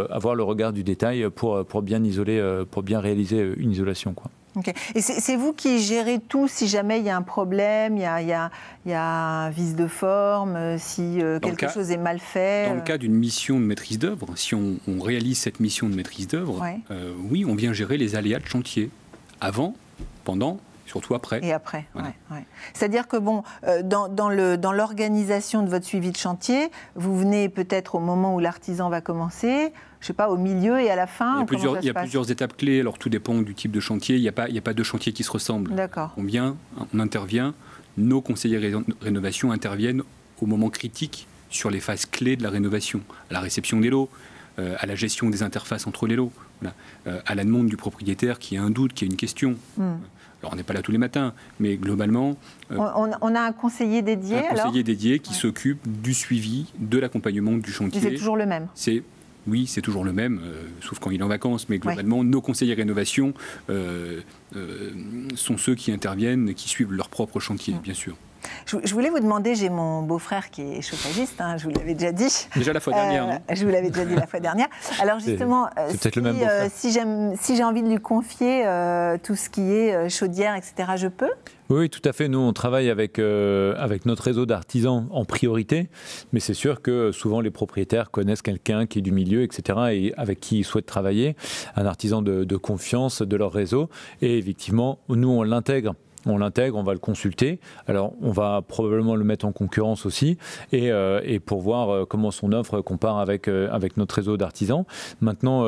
avoir le regard du détail pour bien isoler, pour bien réaliser une isolation, quoi. Okay. Et c'est vous qui gérez tout si jamais il y a un problème, il y a un vice de forme, si quelque chose est mal fait. Dans le cas d'une mission de maîtrise d'œuvre, si on réalise cette mission de maîtrise d'œuvre, oui, on vient gérer les aléas de chantier, avant, pendant, surtout après. Et après, voilà. Ouais. C'est-à-dire que dans l'organisation de votre suivi de chantier, vous venez peut-être au moment où l'artisan va commencer, je sais pas, au milieu et à la fin. Il y a plusieurs étapes clés. Alors tout dépend du type de chantier. Il n'y a pas deux chantiers qui se ressemblent. D'accord. On intervient. Nos conseillers rénovation interviennent au moment critique sur les phases clés de la rénovation, à la réception des lots, à la gestion des interfaces entre les lots, à la demande du propriétaire qui a un doute, qui a une question. Alors on n'est pas là tous les matins, mais globalement... on a un conseiller dédié dédié qui s'occupe du suivi, de l'accompagnement du chantier. C'est toujours le même? Oui, c'est toujours le même, sauf quand il est en vacances, mais globalement, nos conseillers rénovation sont ceux qui interviennent, qui suivent leur propre chantier, bien sûr. Je voulais vous demander, j'ai mon beau-frère qui est chauffagiste, je vous l'avais déjà dit. Déjà la fois dernière, non ? Je vous l'avais déjà dit la fois dernière. Alors justement, si j'ai envie de lui confier tout ce qui est chaudière, etc., je peux ? Oui, tout à fait. Nous, on travaille avec notre réseau d'artisans en priorité, mais c'est sûr que souvent les propriétaires connaissent quelqu'un qui est du milieu, etc., et avec qui ils souhaitent travailler, un artisan de confiance de leur réseau. Et effectivement, nous, on l'intègre. On va le consulter. Alors, on va probablement le mettre en concurrence aussi et pour voir comment son offre compare avec notre réseau d'artisans. Maintenant,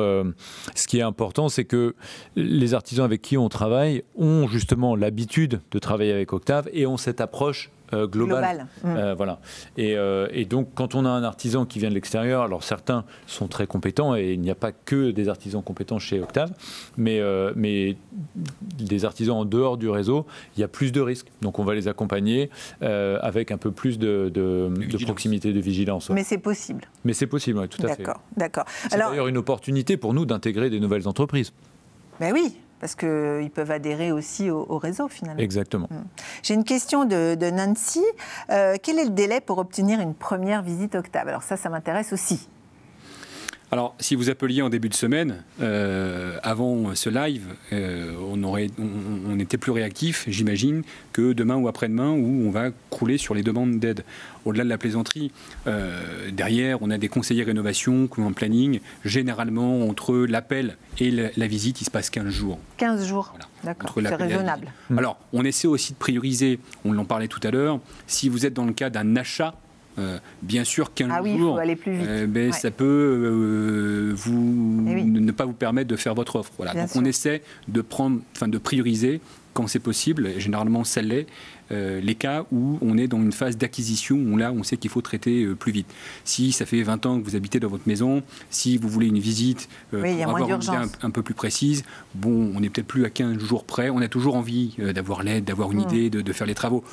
ce qui est important, c'est que les artisans avec qui on travaille ont justement l'habitude de travailler avec Octave et ont cette approche globale. Voilà. Et donc, quand on a un artisan qui vient de l'extérieur, alors certains sont très compétents et il n'y a pas que des artisans compétents chez Octave, mais des artisans en dehors du réseau, il y a plus de risques. Donc, on va les accompagner avec un peu plus de proximité, de vigilance. Mais c'est possible. Mais c'est possible, oui, tout à fait. D'accord. C'est d'ailleurs une opportunité pour nous d'intégrer des nouvelles entreprises. Ben oui. Parce qu'ils peuvent adhérer aussi au réseau, finalement. Exactement. J'ai une question de Nancy. Quel est le délai pour obtenir une première visite Octave ? Alors ça m'intéresse aussi. Alors, si vous appeliez en début de semaine, avant ce live, on était plus réactif, j'imagine, que demain ou après-demain, où on va crouler sur les demandes d'aide. Au-delà de la plaisanterie, derrière, on a des conseillers rénovation qui ont un planning. Généralement, entre l'appel et la visite, il se passe 15 jours. 15 jours, voilà. D'accord, c'est raisonnable. Alors, on essaie aussi de prioriser, on en parlait tout à l'heure, si vous êtes dans le cas d'un achat, bien sûr, 15 jours, il faut aller plus vite. Ça peut ne pas vous permettre de faire votre offre. Voilà. Donc on essaie de prioriser quand c'est possible, et généralement ça l'est, les cas où on est dans une phase d'acquisition, où là on sait qu'il faut traiter plus vite. Si ça fait 20 ans que vous habitez dans votre maison, si vous voulez une visite pour avoir une idée un peu plus précise, on n'est peut-être plus à 15 jours près, on a toujours envie d'avoir l'aide, d'avoir une idée, de faire les travaux.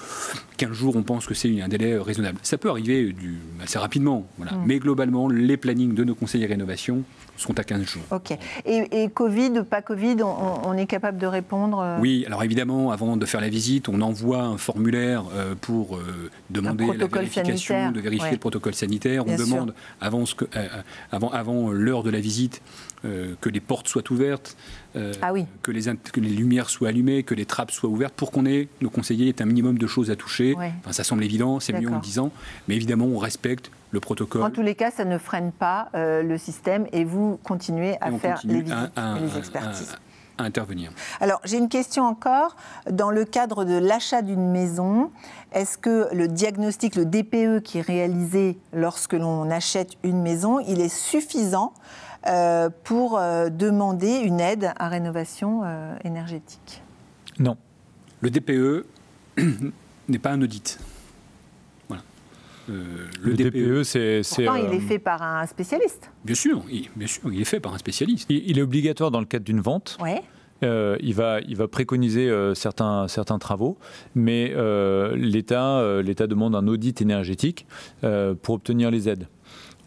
15 jours, on pense que c'est un délai raisonnable. Ça peut arriver assez rapidement, voilà. Mais globalement, les plannings de nos conseillers rénovation sont à 15 jours. Ok. Et Covid, pas Covid, on est capable de répondre Oui, alors évidemment, avant de faire la visite, on envoie un formulaire pour demander la vérification, sanitaire. De vérifier le protocole sanitaire. On demande, avant l'heure de la visite, que les portes soient ouvertes, que les lumières soient allumées, que les trappes soient ouvertes, pour qu'on ait, nos conseillers aient un minimum de choses à toucher. Enfin, ça semble évident, c'est mieux en le disant, mais évidemment, on respecte le protocole. En tous les cas, ça ne freine pas le système et vous continuez à faire les visites et les expertises. À intervenir. Alors, j'ai une question encore. Dans le cadre de l'achat d'une maison, est-ce que le diagnostic, le DPE qui est réalisé lorsque l'on achète une maison, il est suffisant pour demander une aide à rénovation énergétique ? Non. Le DPE n'est pas un audit. Le DPE, c'est... Pourtant, il est fait par un spécialiste. Bien sûr, il est fait par un spécialiste. Il est obligatoire dans le cadre d'une vente. Oui. Il va préconiser certains travaux, mais l'État demande un audit énergétique pour obtenir les aides.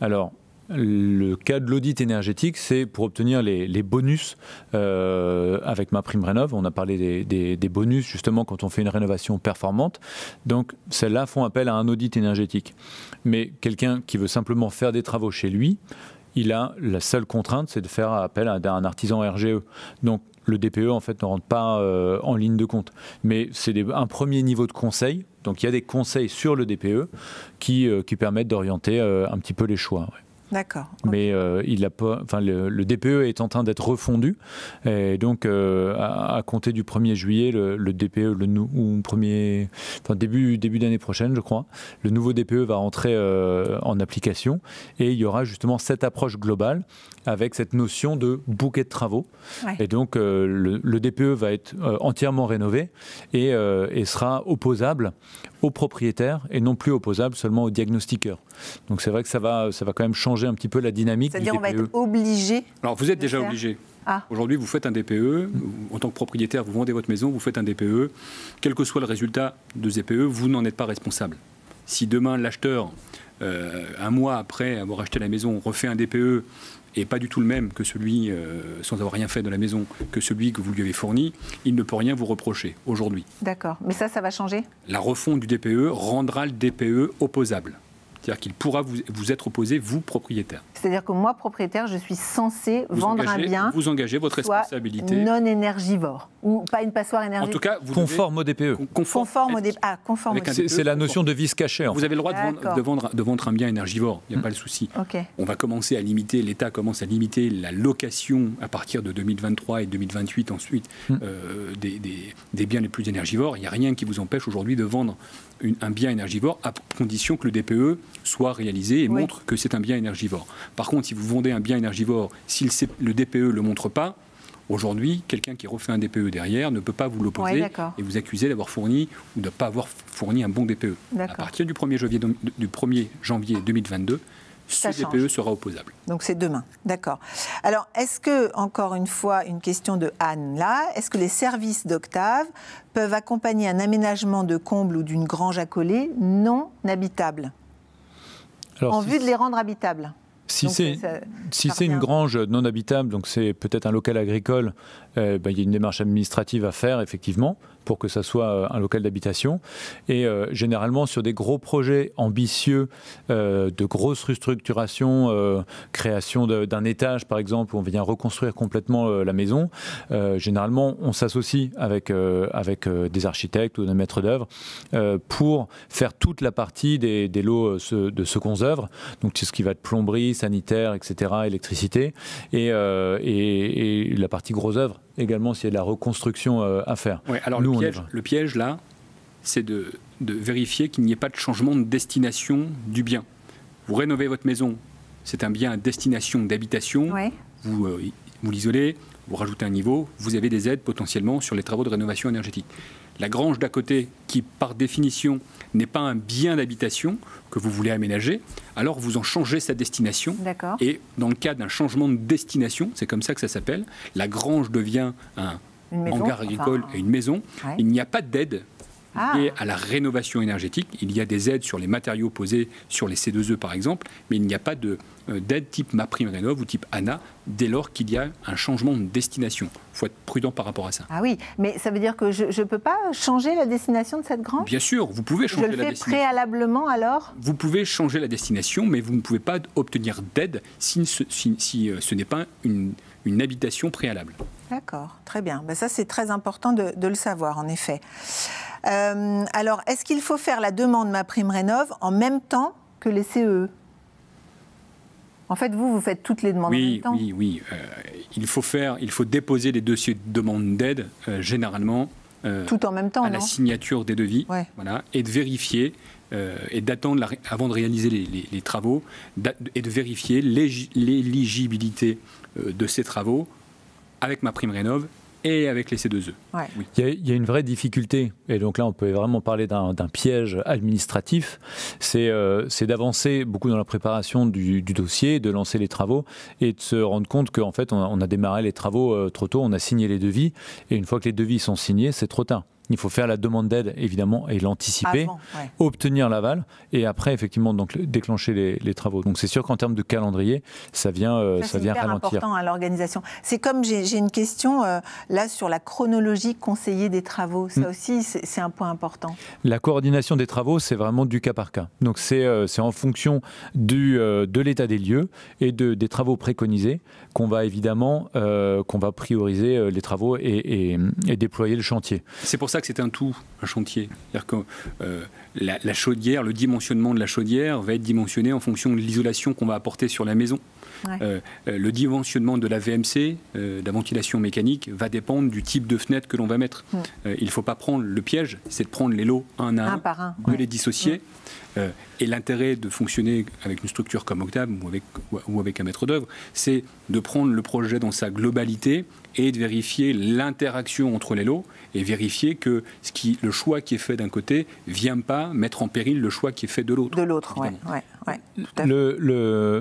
Alors, le cas de l'audit énergétique, c'est pour obtenir les bonus avec MaPrimeRénov'. On a parlé des bonus justement quand on fait une rénovation performante. Donc celles-là font appel à un audit énergétique. Mais quelqu'un qui veut simplement faire des travaux chez lui, il a la seule contrainte, c'est de faire appel à un artisan RGE. Donc le DPE en fait ne rentre pas en ligne de compte. Mais c'est un premier niveau de conseil. Donc il y a des conseils sur le DPE qui permettent d'orienter un petit peu les choix. Ouais. D'accord. Mais le DPE est en train d'être refondu. Et donc, à compter du 1er juillet, le DPE, début d'année prochaine, je crois, le nouveau DPE va rentrer en application. Et il y aura justement cette approche globale avec cette notion de bouquet de travaux. Ouais. Et donc, le DPE va être entièrement rénové et sera opposable aux propriétaires et non plus opposable seulement aux diagnostiqueurs. Donc c'est vrai que ça va quand même changer un petit peu la dynamique du DPE. C'est-à-dire on va être obligé. Alors vous êtes déjà obligé. Aujourd'hui, vous faites un DPE. En tant que propriétaire, vous vendez votre maison, vous faites un DPE. Quel que soit le résultat de ce DPE, vous n'en êtes pas responsable. Si demain, l'acheteur, un mois après avoir acheté la maison, refait un DPE et pas du tout le même que celui, sans avoir rien fait de la maison, que celui que vous lui avez fourni, il ne peut rien vous reprocher aujourd'hui. D'accord. Mais ça va changer ? La refonte du DPE rendra le DPE opposable. C'est-à-dire qu'il pourra vous être opposé, vous, propriétaire. C'est-à-dire que moi, propriétaire, je suis censé vendre un bien... Vous engagez votre responsabilité. Non énergivore. Ou pas une passoire énergétique. En tout cas, conforme au DPE. Conforme au DPE. Conforme au DPE. C'est la notion de vice caché. Vous avez le droit de vendre un bien énergivore. Il n'y a pas de souci. Okay. On va commencer à limiter, l'État commence à limiter la location à partir de 2023 et 2028 ensuite des biens les plus énergivores. Il n'y a rien qui vous empêche aujourd'hui de vendre un bien énergivore à condition que le DPE soit réalisé et montre que c'est un bien énergivore. Par contre, si vous vendez un bien énergivore, si le DPE ne le montre pas, aujourd'hui, quelqu'un qui refait un DPE derrière ne peut pas vous l'opposer et vous accuser d'avoir fourni ou de ne pas avoir fourni un bon DPE. À partir du 1er janvier 2022, ce DPE sera opposable. Donc c'est demain, d'accord. Alors, est-ce que, encore une fois, une question de Anne là, est-ce que les services d'Octave peuvent accompagner un aménagement de comble ou d'une grange accolée non habitable en vue de les rendre habitables? Si c'est une grange non habitable, donc c'est peut-être un local agricole, il y a une démarche administrative à faire, effectivement, pour que ça soit un local d'habitation. Et généralement, sur des gros projets ambitieux, de grosses restructurations, création d'un étage, par exemple, où on vient reconstruire complètement la maison, généralement, on s'associe avec des architectes ou des maîtres d'œuvre pour faire toute la partie des lots de secondes œuvres. Donc, c'est ce qui va être plomberie, sanitaire, etc., électricité, et la partie gros œuvres également s'il y a de la reconstruction à faire. Ouais, alors le piège là, c'est de vérifier qu'il n'y ait pas de changement de destination du bien. Vous rénovez votre maison, c'est un bien à destination d'habitation, vous l'isolez, vous rajoutez un niveau, vous avez des aides potentiellement sur les travaux de rénovation énergétique. La grange d'à côté, qui par définition n'est pas un bien d'habitation que vous voulez aménager, alors vous en changez sa destination. Et dans le cas d'un changement de destination, c'est comme ça que ça s'appelle, la grange devient un hangar agricole et une maison. Il n'y a pas d'aide liée à la rénovation énergétique. Il y a des aides sur les matériaux posés sur les C2E par exemple, mais il n'y a pas d'aide type MaPrimeRénov' ou type ANA dès lors qu'il y a un changement de destination. Il faut être prudent par rapport à ça. Ah oui, mais ça veut dire que je ne peux pas changer la destination de cette grange ? Bien sûr, vous pouvez changer la destination. Je le fais préalablement alors ? Vous pouvez changer la destination, mais vous ne pouvez pas obtenir d'aide si ce n'est pas une habitation préalable. D'accord, très bien. Ben ça, c'est très important de le savoir, en effet. Alors, est-ce qu'il faut faire la demande MaPrimeRénov' en même temps que les CEE ? En fait, vous faites toutes les demandes en même temps ? Oui. Il faut déposer les dossiers de demande d'aide, généralement, tout en même temps, à la signature des devis, et de vérifier, et d'attendre, avant de réaliser les travaux, et de vérifier l'éligibilité de ces travaux avec MaPrimeRénov' et avec les C2E. Il y a une vraie difficulté, et donc là on peut vraiment parler d'un piège administratif, c'est d'avancer beaucoup dans la préparation du dossier, de lancer les travaux, et de se rendre compte qu'en fait on a démarré les travaux trop tôt, on a signé les devis, et une fois que les devis sont signés, c'est trop tard. Il faut faire la demande d'aide, évidemment, et l'anticiper, obtenir l'aval, et après, effectivement, donc, déclencher les travaux. Donc, c'est sûr qu'en termes de calendrier, ça vient ralentir. C'est important à l'organisation. C'est comme, j'ai une question, là, sur la chronologie conseillée des travaux. Ça aussi, c'est un point important. La coordination des travaux, c'est vraiment du cas par cas. Donc, c'est en fonction de l'état des lieux et des travaux préconisés qu'on va évidemment prioriser les travaux et déployer le chantier. C'est pour ça que c'est un tout, un chantier. C'est-à-dire que la chaudière, le dimensionnement de la chaudière va être dimensionné en fonction de l'isolation qu'on va apporter sur la maison. Le dimensionnement de la VMC, de la ventilation mécanique, va dépendre du type de fenêtre que l'on va mettre. Il ne faut pas prendre le piège, c'est de prendre les lots un à un, de les dissocier. Et l'intérêt de fonctionner avec une structure comme Octave ou avec un maître d'œuvre, c'est de prendre le projet dans sa globalité et de vérifier l'interaction entre les lots et vérifier que le choix qui est fait d'un côté ne vient pas mettre en péril le choix qui est fait de l'autre. De l'autre, oui.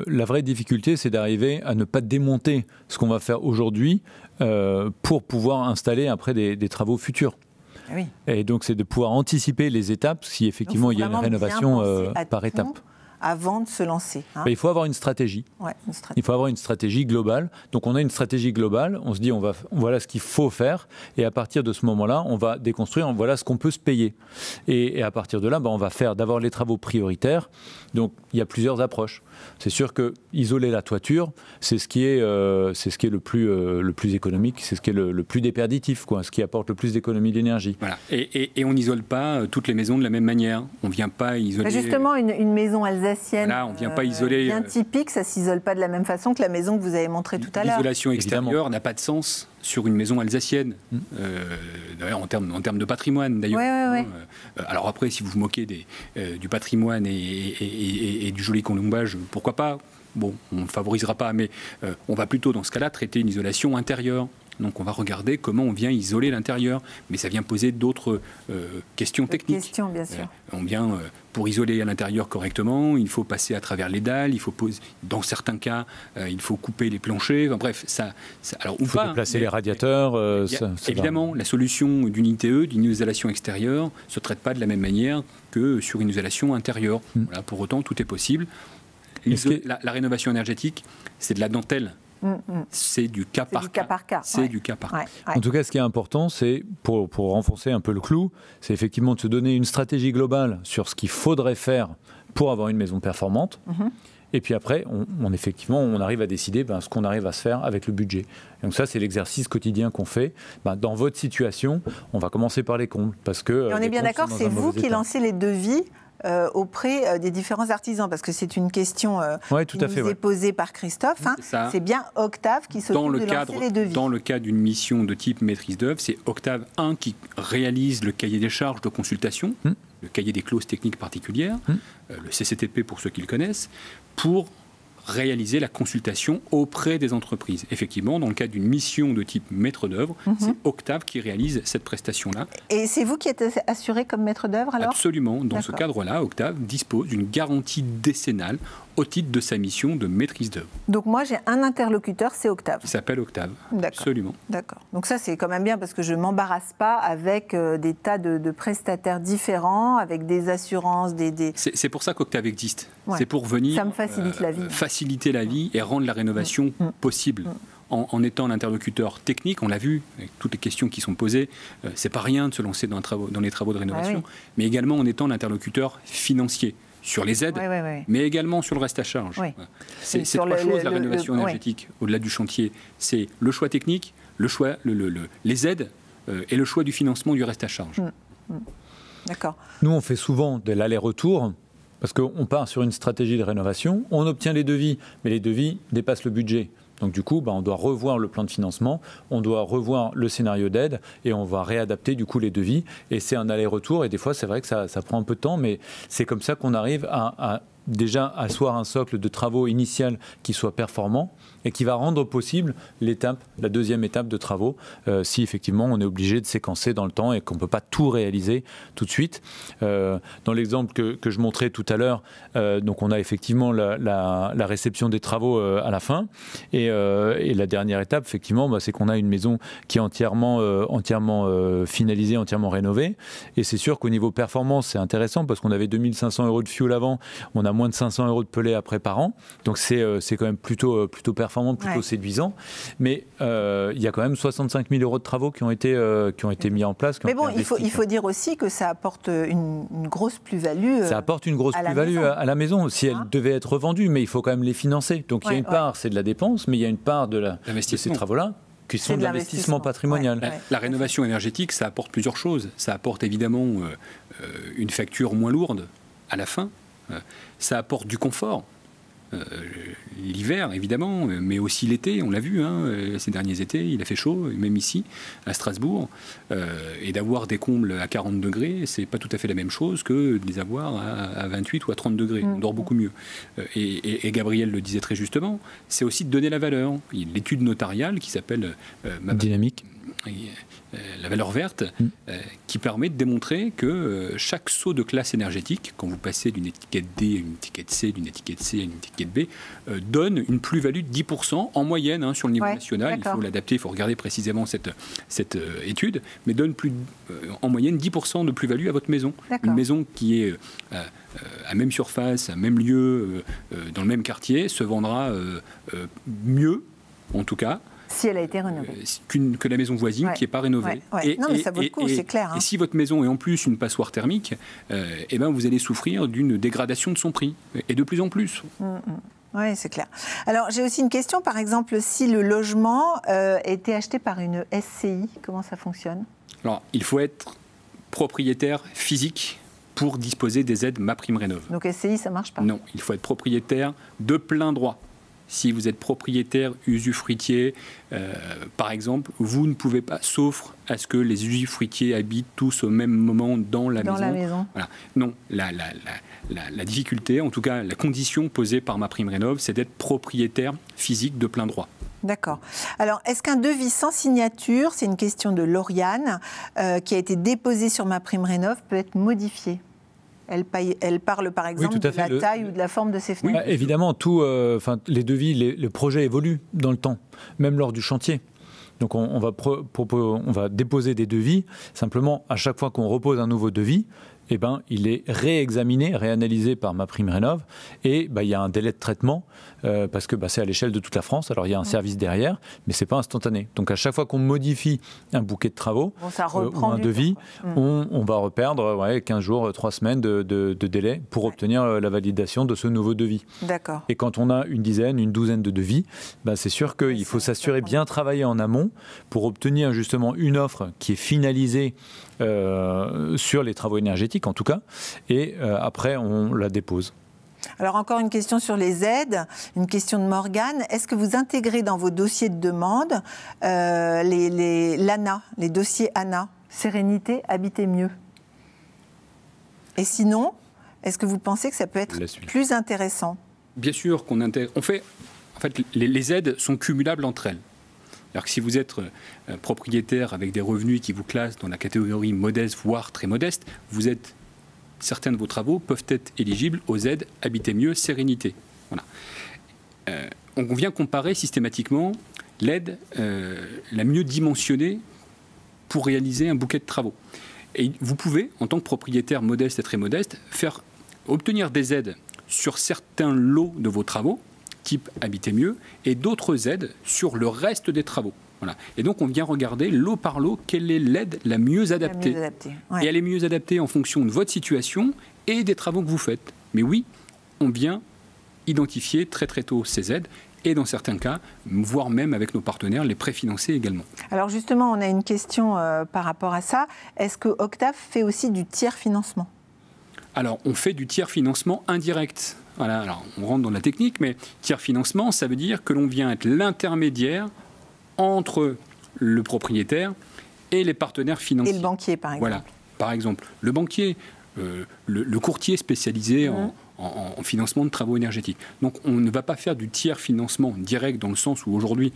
La vraie difficulté, c'est d'arriver à ne pas démonter ce qu'on va faire aujourd'hui pour pouvoir installer après des travaux futurs. Oui. Et donc, c'est de pouvoir anticiper les étapes si effectivement il y a une rénovation par étape. Avant de se lancer. Il faut avoir une stratégie. Il faut avoir une stratégie globale. Donc, on a une stratégie globale. On se dit, voilà ce qu'il faut faire. Et à partir de ce moment-là, on va déconstruire. Voilà ce qu'on peut se payer. Et à partir de là, on va faire d'abord les travaux prioritaires. Donc, il y a plusieurs approches. C'est sûr que isoler la toiture, c'est ce qui est le plus économique, c'est ce qui est le plus déperditif, ce qui apporte le plus d'économie d'énergie. Voilà. Et on n'isole pas toutes les maisons de la même manière. On ne vient pas isoler. Justement, une maison alsacienne, on vient pas isoler, bien typique, ça ne s'isole pas de la même façon que la maison que vous avez montrée tout à l'heure. L'isolation extérieure n'a pas de sens sur une maison alsacienne, d'ailleurs en termes de patrimoine d'ailleurs. Alors après, si vous vous moquez du patrimoine et du joli colombage, pourquoi pas ? Bon, on ne favorisera pas, mais on va plutôt dans ce cas-là traiter une isolation intérieure. Donc on va regarder comment on vient isoler l'intérieur, mais ça vient poser d'autres questions techniques. Questions, bien sûr. On vient pour isoler à l'intérieur correctement, il faut passer à travers les dalles, il faut dans certains cas, il faut couper les planchers. Enfin, bref, alors il faut déplacer les radiateurs. Évidemment, la solution d'une ITE, d'une isolation extérieure, ne se traite pas de la même manière que sur une isolation intérieure. Voilà, pour autant, tout est possible. La rénovation énergétique, c'est de la dentelle. C'est du cas par cas. C'est du cas par cas. En tout cas, ce qui est important, c'est, pour renforcer un peu le clou, c'est effectivement de se donner une stratégie globale sur ce qu'il faudrait faire pour avoir une maison performante. Et puis après, on arrive à décider ce qu'on arrive à se faire avec le budget. Donc ça, c'est l'exercice quotidien qu'on fait. Dans votre situation, on va commencer par les combles. Parce que, et on est bien d'accord, c'est vous qui lancez les devis auprès des différents artisans, parce que c'est une question qui nous est posée par Christophe. C'est bien Octave qui s'occupe de lancer les devis. Dans le cadre d'une mission de type maîtrise d'œuvre, c'est Octave 1 qui réalise le cahier des charges de consultation, le cahier des clauses techniques particulières, le CCTP pour ceux qui le connaissent, pour réaliser la consultation auprès des entreprises. Effectivement, dans le cadre d'une mission de type maître d'œuvre, c'est Octave qui réalise cette prestation-là. Et c'est vous qui êtes assuré comme maître d'œuvre alors ? Absolument. Dans ce cadre-là, Octave dispose d'une garantie décennale au titre de sa mission de maîtrise d'œuvre. Donc moi, j'ai un interlocuteur, c'est Octave. Qui s'appelle Octave. Absolument. D'accord. Donc ça, c'est quand même bien parce que je ne m'embarrasse pas avec des tas de prestataires différents, avec des assurances, C'est pour ça qu'Octave existe. C'est pour venir... Ça me facilite la vie. Faciliter la vie et rendre la rénovation possible. En étant l'interlocuteur technique, on l'a vu, avec toutes les questions qui sont posées, c'est pas rien de se lancer dans les travaux de rénovation, mais également en étant l'interlocuteur financier. Sur les aides, mais également sur le reste à charge. C'est trois choses, la rénovation énergétique, au-delà du chantier. C'est le choix technique, le choix, les aides et le choix du financement du reste à charge. D'accord. Nous, on fait souvent de l'aller-retour, parce qu'on part sur une stratégie de rénovation, on obtient les devis, mais les devis dépassent le budget. Donc du coup, on doit revoir le plan de financement, on doit revoir le scénario d'aide et on va réadapter du coup les devis. Et c'est un aller-retour et des fois, c'est vrai que ça prend un peu de temps, mais c'est comme ça qu'on arrive à déjà asseoir un socle de travaux initial qui soit performant et qui va rendre possible la deuxième étape de travaux, si effectivement on est obligé de séquencer dans le temps et qu'on ne peut pas tout réaliser tout de suite. Dans l'exemple que je montrais tout à l'heure, donc on a effectivement la réception des travaux à la fin, et la dernière étape, effectivement, c'est qu'on a une maison qui est entièrement finalisée, entièrement rénovée, et c'est sûr qu'au niveau performance, c'est intéressant parce qu'on avait 2500 € de fuel avant, on a moins de 500 € de pellet après par an, donc c'est quand même plutôt performant, plutôt séduisant, mais il y a quand même 65 000 € de travaux qui ont été mis en place. Mais bon, il faut dire aussi que ça apporte une grosse plus-value. Ça apporte une grosse plus-value à la maison, si elle devait être revendue, mais il faut quand même les financer. Donc il y a une part, c'est de la dépense, mais il y a une part de ces travaux-là qui sont de l'investissement patrimonial. La rénovation énergétique, ça apporte plusieurs choses. Ça apporte évidemment une facture moins lourde à la fin. Ça apporte du confort. L'hiver, évidemment, mais aussi l'été, on l'a vu, ces derniers étés, il a fait chaud, même ici, à Strasbourg. Et d'avoir des combles à 40 degrés, c'est pas tout à fait la même chose que de les avoir à 28 ou à 30 degrés. On dort beaucoup mieux. Et Gabriel le disait très justement, c'est aussi de donner la valeur. Il y a l'étude notariale qui s'appelle Dynamique. La valeur verte, qui permet de démontrer que chaque saut de classe énergétique, quand vous passez d'une étiquette D à une étiquette C, d'une étiquette C à une étiquette B, donne une plus-value de 10% en moyenne sur le niveau national. Il faut l'adapter, il faut regarder précisément cette étude, mais donne en moyenne 10% de plus-value à votre maison. Une maison qui est à même surface, à même lieu, dans le même quartier, se vendra mieux, en tout cas, si elle a été rénovée. Que la maison voisine qui n'est pas rénovée. Non, mais ça vaut le coup, c'est clair. Et si votre maison est en plus une passoire thermique, vous allez souffrir d'une dégradation de son prix, et de plus en plus. Oui, c'est clair. Alors, j'ai aussi une question. Par exemple, si le logement était acheté par une SCI, comment ça fonctionne? Alors, il faut être propriétaire physique pour disposer des aides MaPrimeRénov'. Donc, SCI, ça ne marche pas? Non, il faut être propriétaire de plein droit. Si vous êtes propriétaire usufruitier, par exemple, vous ne pouvez pas, sauf à ce que les usufruitiers habitent tous au même moment dans la maison. Voilà. Non, la difficulté, en tout cas la condition posée par MaPrimeRénov', c'est d'être propriétaire physique de plein droit. D'accord. Alors, est-ce qu'un devis sans signature, c'est une question de Lauriane, qui a été déposé sur MaPrimeRénov', peut être modifié? Elle parle par exemple de la taille ou de la forme de ses fenêtres. Oui, évidemment, les devis, le projet évolue dans le temps, même lors du chantier. Donc on va déposer des devis. Simplement, à chaque fois qu'on repose un nouveau devis, il est réexaminé, réanalysé par MaPrimeRénov', et il y a un délai de traitement parce que c'est à l'échelle de toute la France. Alors il y a un service derrière, mais c'est pas instantané. Donc à chaque fois qu'on modifie un bouquet de travaux ou un devis, on va reperdre 15 jours, 3 semaines de délai pour obtenir la validation de ce nouveau devis. D'accord. Et quand on a une dizaine, une douzaine de devis, c'est sûr qu'il faut s'assurer bien travailler en amont pour obtenir justement une offre qui est finalisée sur les travaux énergétiques en tout cas, et après on la dépose. Alors encore une question sur les aides, une question de Morgane. Est-ce que vous intégrez dans vos dossiers de demande l'ANA, les dossiers ANA, Sérénité, Habiter mieux? Et sinon, est-ce que vous pensez que ça peut être plus intéressant? Bien sûr qu'on intègre. En fait, les aides sont cumulables entre elles. Alors que si vous êtes propriétaire avec des revenus qui vous classent dans la catégorie modeste, voire très modeste, certains de vos travaux peuvent être éligibles aux aides Habiter mieux, Sérénité. Voilà. On vient comparer systématiquement l'aide la mieux dimensionnée pour réaliser un bouquet de travaux. Et vous pouvez, en tant que propriétaire modeste et très modeste, obtenir des aides sur certains lots de vos travaux, type Habiter mieux, et d'autres aides sur le reste des travaux. Voilà. Et donc on vient regarder lot par lot quelle est l'aide la mieux adaptée. Et elle est mieux adaptée en fonction de votre situation et des travaux que vous faites. Mais oui, on vient identifier très très tôt ces aides et dans certains cas, voire même avec nos partenaires, les préfinancer également. Alors justement, on a une question par rapport à ça. Est-ce que Octave fait aussi du tiers financement? Alors, on fait du tiers financement indirect. Voilà, alors on rentre dans la technique, mais tiers financement, ça veut dire que l'on vient être l'intermédiaire entre le propriétaire et les partenaires financiers. Et le banquier, par exemple. Voilà, par exemple. Le banquier, le courtier spécialisé en financement de travaux énergétiques. Donc on ne va pas faire du tiers financement direct dans le sens où aujourd'hui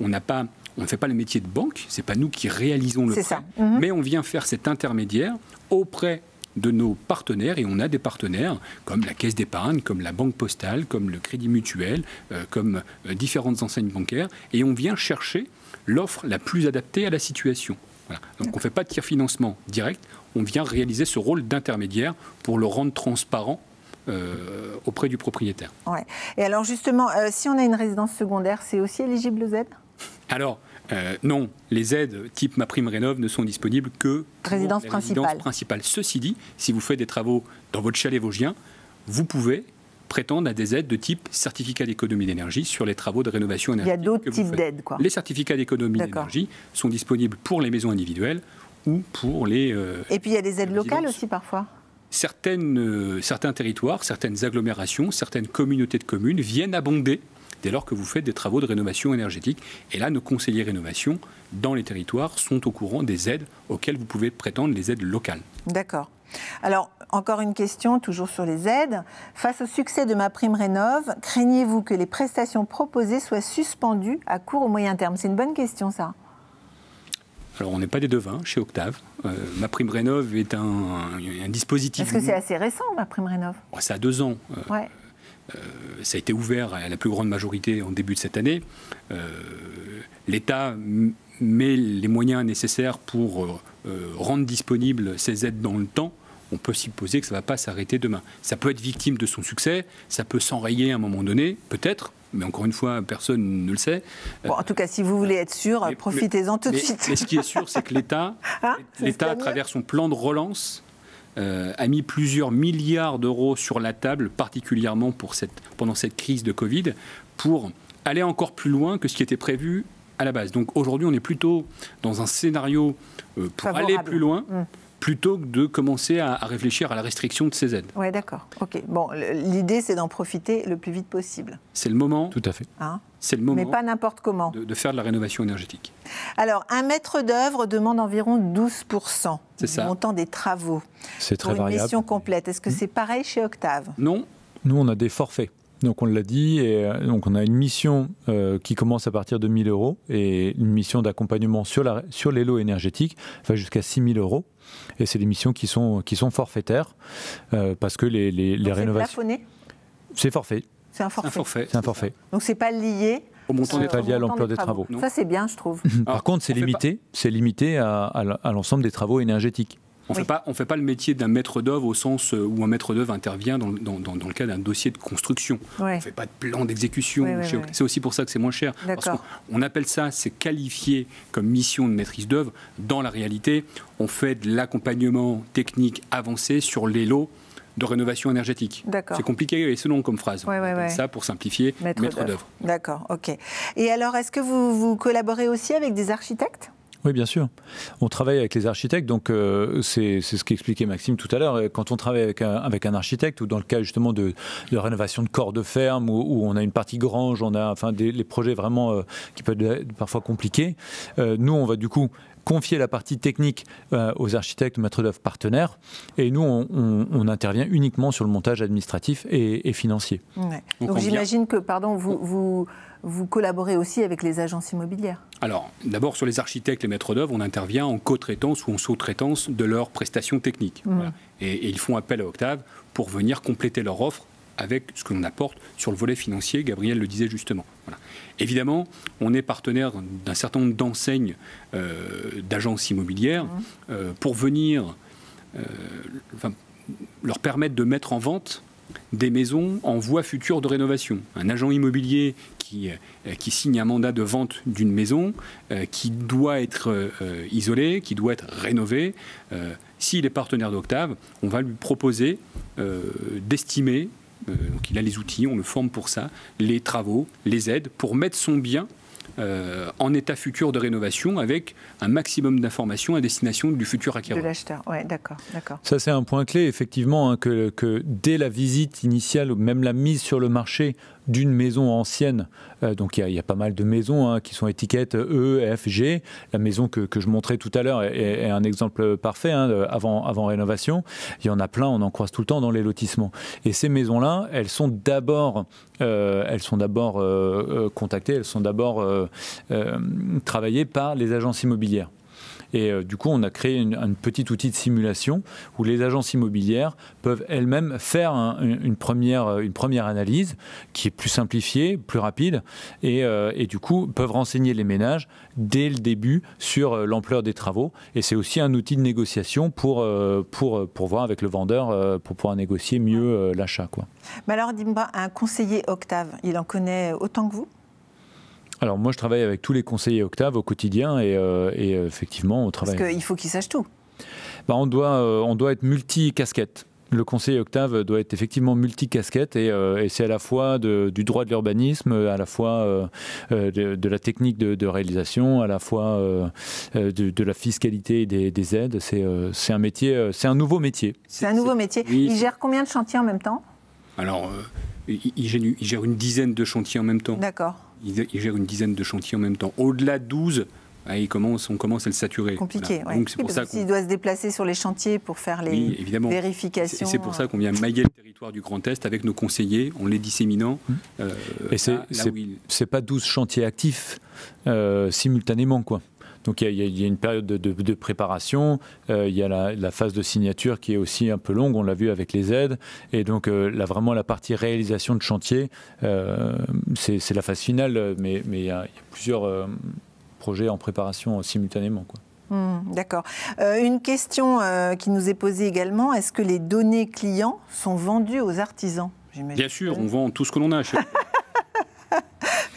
on ne fait pas le métier de banque, c'est pas nous qui réalisons le prêt, mais on vient faire cet intermédiaire auprès de nos partenaires, et on a des partenaires comme la Caisse d'épargne, comme la Banque Postale, comme le Crédit Mutuel, comme différentes enseignes bancaires, et on vient chercher l'offre la plus adaptée à la situation. Voilà. Donc on ne fait pas de tiers financement direct, on vient réaliser ce rôle d'intermédiaire pour le rendre transparent auprès du propriétaire. Ouais. Et alors justement, si on a une résidence secondaire, c'est aussi éligible aux aides ? Alors, non, les aides type MaPrimeRénov' ne sont disponibles que pour résidence les principale. résidences principales. Ceci dit, si vous faites des travaux dans votre chalet vosgien, vous pouvez prétendre à des aides de type certificat d'économie d'énergie sur les travaux de rénovation énergétique. Il y a d'autres types d'aides, quoi. Les certificats d'économie d'énergie sont disponibles pour les maisons individuelles ou pour les... Et puis il y a des aides locales aussi parfois. Certains territoires, certaines agglomérations, certaines communautés de communes viennent abonder dès lors que vous faites des travaux de rénovation énergétique. Et là, nos conseillers rénovation dans les territoires sont au courant des aides auxquelles vous pouvez prétendre, les aides locales. D'accord. Alors, encore une question, toujours sur les aides. Face au succès de MaPrimeRénov', craignez-vous que les prestations proposées soient suspendues à court ou moyen terme ? C'est une bonne question, ça. Alors, on n'est pas des devins chez Octave. MaPrimeRénov' est un dispositif... Est-ce que c'est assez récent, MaPrimeRénov'? Ça a 2 ans. Ouais. Ça a été ouvert à la plus grande majorité en début de cette année. L'État met les moyens nécessaires pour rendre disponibles ces aides dans le temps. On peut supposer que ça ne va pas s'arrêter demain. Ça peut être victime de son succès, ça peut s'enrayer à un moment donné, peut-être, mais encore une fois, personne ne le sait. Bon, en tout cas, si vous voulez être sûr, profitez-en tout de suite. Mais ce qui est sûr, c'est que l'État, à travers son plan de relance, a mis plusieurs milliards d'euros sur la table, particulièrement pendant cette crise de Covid, pour aller encore plus loin que ce qui était prévu à la base. Donc aujourd'hui, on est plutôt dans un scénario pour favorable. aller plus loin, plutôt que de commencer à réfléchir à la restriction de ces aides. Oui, d'accord. Ok. Bon, l'idée, c'est d'en profiter le plus vite possible. C'est le moment. Tout à fait. Hein ? C'est le moment. Mais pas n'importe comment. De faire de la rénovation énergétique. Alors, un maître d'œuvre demande environ 12% du montant des travaux. C'est très variable. Pour une mission complète. Est-ce que c'est pareil chez Octave ? Non. Nous, on a des forfaits. Donc on l'a dit, et donc on a une mission qui commence à partir de 1 000 € et une mission d'accompagnement sur les lots énergétiques va jusqu'à 6 000 €. Et c'est des missions qui sont forfaitaires parce que les rénovations... C'est plafonné ? C'est forfait. C'est un forfait. C'est un forfait. Donc c'est pas lié au montant des travaux. Pas lié à l'ampleur des travaux. Ça c'est bien, je trouve. Par contre, c'est limité à l'ensemble des travaux énergétiques. On ne fait pas le métier d'un maître d'œuvre au sens où un maître d'œuvre intervient dans le cas d'un dossier de construction. Ouais. On ne fait pas de plan d'exécution. C'est aussi pour ça que c'est moins cher. Parce qu'on appelle ça, c'est qualifié comme mission de maîtrise d'œuvre. Dans la réalité, on fait de l'accompagnement technique avancé sur les lots de rénovation énergétique. C'est compliqué et selon comme phrase. Ça, pour simplifier, maître d'œuvre. D'accord, ok. Et alors, est-ce que vous collaborez aussi avec des architectes ? Oui, bien sûr. On travaille avec les architectes, donc c'est ce qu'expliquait Maxime tout à l'heure. Quand on travaille avec un architecte, ou dans le cas justement de rénovation de corps de ferme, où on a une partie grange, on a les projets vraiment qui peuvent être parfois compliqués, nous, on va du coup confier la partie technique aux architectes, maîtres d'œuvre partenaires, et nous, on intervient uniquement sur le montage administratif et financier. Ouais. Donc j'imagine que, vous collaborez aussi avec les agences immobilières. Alors, d'abord, sur les architectes, les maîtres d'œuvre, on intervient en co-traitance ou en sous-traitance de leurs prestations techniques. Voilà. Et ils font appel à Octave pour venir compléter leur offre avec ce que l'on apporte sur le volet financier. Gabriel le disait justement. Voilà. Évidemment, on est partenaire d'un certain nombre d'enseignes d'agences immobilières pour venir leur permettre de mettre en vente des maisons en voie future de rénovation. Un agent immobilier qui signe un mandat de vente d'une maison qui doit être isolée, qui doit être rénovée. S'il est partenaire d'Octave, on va lui proposer d'estimer, donc il a les outils, on le forme pour ça, les travaux, les aides, pour mettre son bien en état futur de rénovation avec un maximum d'informations à destination du futur acquéreur. De l'acheteur, oui, d'accord. Ça, c'est un point clé, effectivement, que dès la visite initiale, ou même la mise sur le marché d'une maison ancienne. Donc il y a pas mal de maisons qui sont étiquettes E, F, G. La maison que je montrais tout à l'heure est un exemple parfait avant rénovation. Il y en a plein, on en croise tout le temps dans les lotissements. Et ces maisons-là, elles sont d'abord contactées, elles sont d'abord travaillées par les agences immobilières. Et du coup, on a créé un petit outil de simulation où les agences immobilières peuvent elles-mêmes faire une première analyse qui est plus simplifiée, plus rapide, et du coup peuvent renseigner les ménages dès le début sur l'ampleur des travaux. Et c'est aussi un outil de négociation pour voir avec le vendeur, pour pouvoir négocier mieux l'achat, quoi. Mais alors, dis-moi, un conseiller Octave, il en connaît autant que vous ? Alors moi je travaille avec tous les conseillers Octave au quotidien et effectivement on travaille. Parce qu'il faut qu'ils sachent tout. On doit être multi-casquette. Le conseiller Octave doit être effectivement multi-casquette et c'est à la fois du droit de l'urbanisme, à la fois de la technique de réalisation, à la fois de la fiscalité des aides. C'est un métier, c'est un nouveau métier. C'est un nouveau métier. Oui, il gère combien de chantiers en même temps ? Alors, il gère une dizaine de chantiers en même temps. D'accord. Il gère une dizaine de chantiers en même temps. Au-delà de 12, on commence à le saturer. Compliqué, voilà. Donc c'est pour ça s'il doit se déplacer sur les chantiers pour faire les vérifications. C'est pour ça qu'on vient mailler le territoire du Grand Est avec nos conseillers, en les disséminant. Et c'est pas 12 chantiers actifs simultanément, quoi. Donc il y a une période de préparation, il y a la phase de signature qui est aussi un peu longue, on l'a vu avec les aides, et donc vraiment la partie réalisation de chantier, c'est la phase finale, mais il y a plusieurs projets en préparation simultanément, quoi. D'accord. Une question qui nous est posée également, est-ce que les données clients sont vendues aux artisans ? Bien sûr, on vend tout ce que l'on a.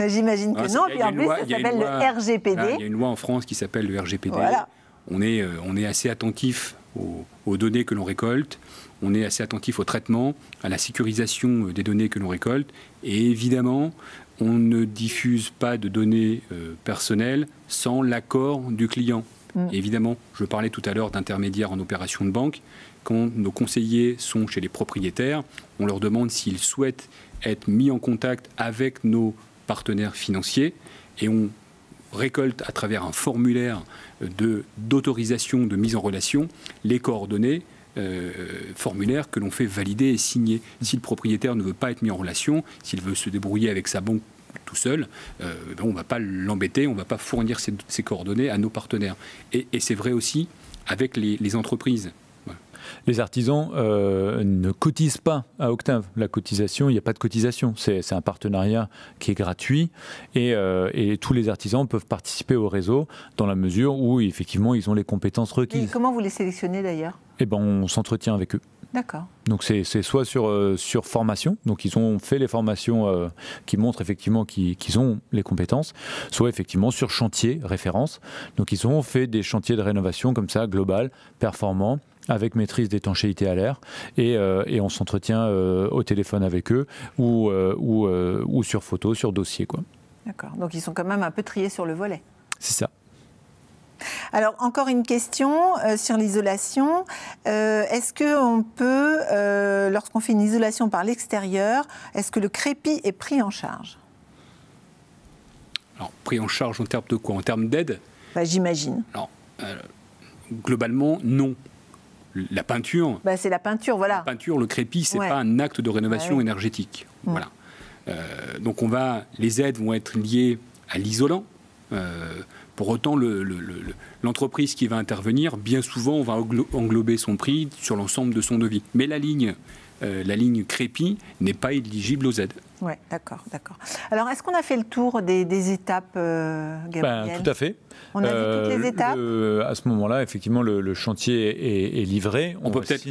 J'imagine que non, puis en plus ça s'appelle le RGPD. Il y a une loi en France qui s'appelle le RGPD. Voilà. On est assez attentif aux données que l'on récolte, on est assez attentif au traitement, à la sécurisation des données que l'on récolte, et évidemment, on ne diffuse pas de données personnelles sans l'accord du client. Évidemment, je parlais tout à l'heure d'intermédiaires en opération de banque. Quand nos conseillers sont chez les propriétaires, on leur demande s'ils souhaitent être mis en contact avec nos partenaires financiers et on récolte à travers un formulaire d'autorisation de mise en relation les coordonnées formulaire que l'on fait valider et signer. Si le propriétaire ne veut pas être mis en relation, s'il veut se débrouiller avec sa banque tout seul, on ne va pas l'embêter, on ne va pas fournir ces coordonnées à nos partenaires. Et c'est vrai aussi avec les entreprises. Les artisans ne cotisent pas à Octave. La cotisation, il n'y a pas de cotisation. C'est un partenariat qui est gratuit et tous les artisans peuvent participer au réseau dans la mesure où, effectivement, ils ont les compétences requises. Et comment vous les sélectionnez d'ailleurs ? On s'entretient avec eux. D'accord. Donc c'est soit sur formation, donc ils ont fait les formations qui montrent effectivement qu'ils ont les compétences, soit effectivement sur chantier, référence. Donc ils ont fait des chantiers de rénovation comme ça, global, performants, avec maîtrise d'étanchéité à l'air, et on s'entretient au téléphone avec eux ou sur photo, sur dossier, quoi. D'accord, donc ils sont quand même un peu triés sur le volet. C'est ça. Alors, encore une question sur l'isolation. Est-ce qu'on peut, lorsqu'on fait une isolation par l'extérieur, est-ce que le crépi est pris en charge ? Alors, pris en charge en termes de quoi ? En termes d'aide ? J'imagine. Alors, globalement, non. La peinture... c'est la peinture, voilà. La peinture, le crépi, ce n'est pas un acte de rénovation énergétique. Voilà. Donc, les aides vont être liées à l'isolant. Pour autant, l'entreprise qui va intervenir, bien souvent, on va englober son prix sur l'ensemble de son devis. Mais la ligne crépi n'est pas éligible aux aides. Oui, d'accord. Alors, est-ce qu'on a fait le tour des étapes, Gabriel ? Tout à fait. On a vu toutes les étapes. À ce moment-là, effectivement, le chantier est livré. On peut peut-être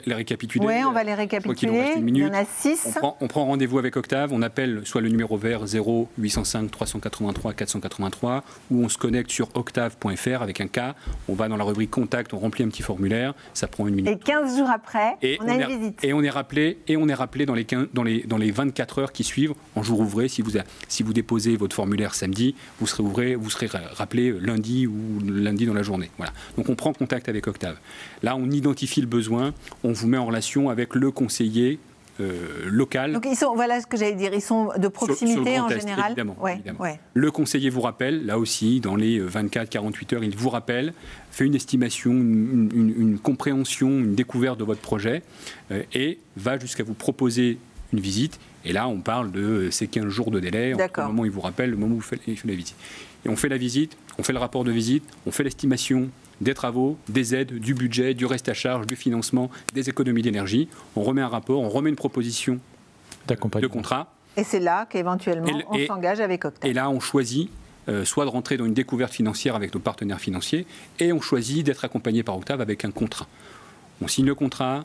les récapituler. Oui, on va les récapituler. Il y en a 6. On prend rendez-vous avec Octave, on appelle soit le numéro vert 0 805 383 483 ou on se connecte sur octave.fr avec un K. On va dans la rubrique contact, on remplit un petit formulaire, ça prend 1 minute. Et 15 jours après, on a une visite. Et on est rappelé dans les 24 heures qui suivent, en jour ouvré. Si vous déposez votre formulaire samedi, vous serez rappelé lundi ou lundi dans la journée. Voilà. Donc on prend contact avec Octave. Là, on identifie le besoin, on vous met en relation avec le conseiller locale. Donc, voilà ce que j'allais dire, ils sont de proximité sur le Grand en Est, général. Évidemment, Ouais, évidemment. ouais. Le conseiller vous rappelle, là aussi, dans les 24-48 heures, il vous rappelle, fait une estimation, une compréhension, une découverte de votre projet et va jusqu'à vous proposer une visite. Et là, on parle de ces 15 jours de délai, entre le moment où il vous rappelle, le moment où vous faites la visite. Et on fait la visite, on fait le rapport de visite, on fait l'estimation des travaux, des aides, du budget, du reste à charge, du financement, des économies d'énergie. On remet un rapport, on remet une proposition de contrat. Et c'est là qu'éventuellement, on s'engage avec Octave. Et là, on choisit soit de rentrer dans une découverte financière avec nos partenaires financiers, et on choisit d'être accompagné par Octave avec un contrat. On signe le contrat,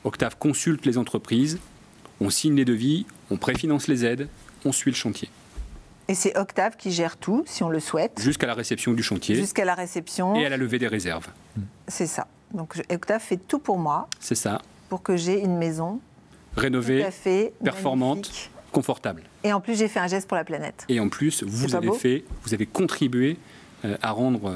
Octave consulte les entreprises, on signe les devis, on préfinance les aides, on suit le chantier. Et c'est Octave qui gère tout, si on le souhaite. Jusqu'à la réception du chantier. Jusqu'à la réception. Et à la levée des réserves. C'est ça. Donc Octave fait tout pour moi. C'est ça. Pour que j'ai une maison rénovée, tout à fait performante, magnifique. Confortable. Et en plus, j'ai fait un geste pour la planète. Et en plus, vous avez contribué à rendre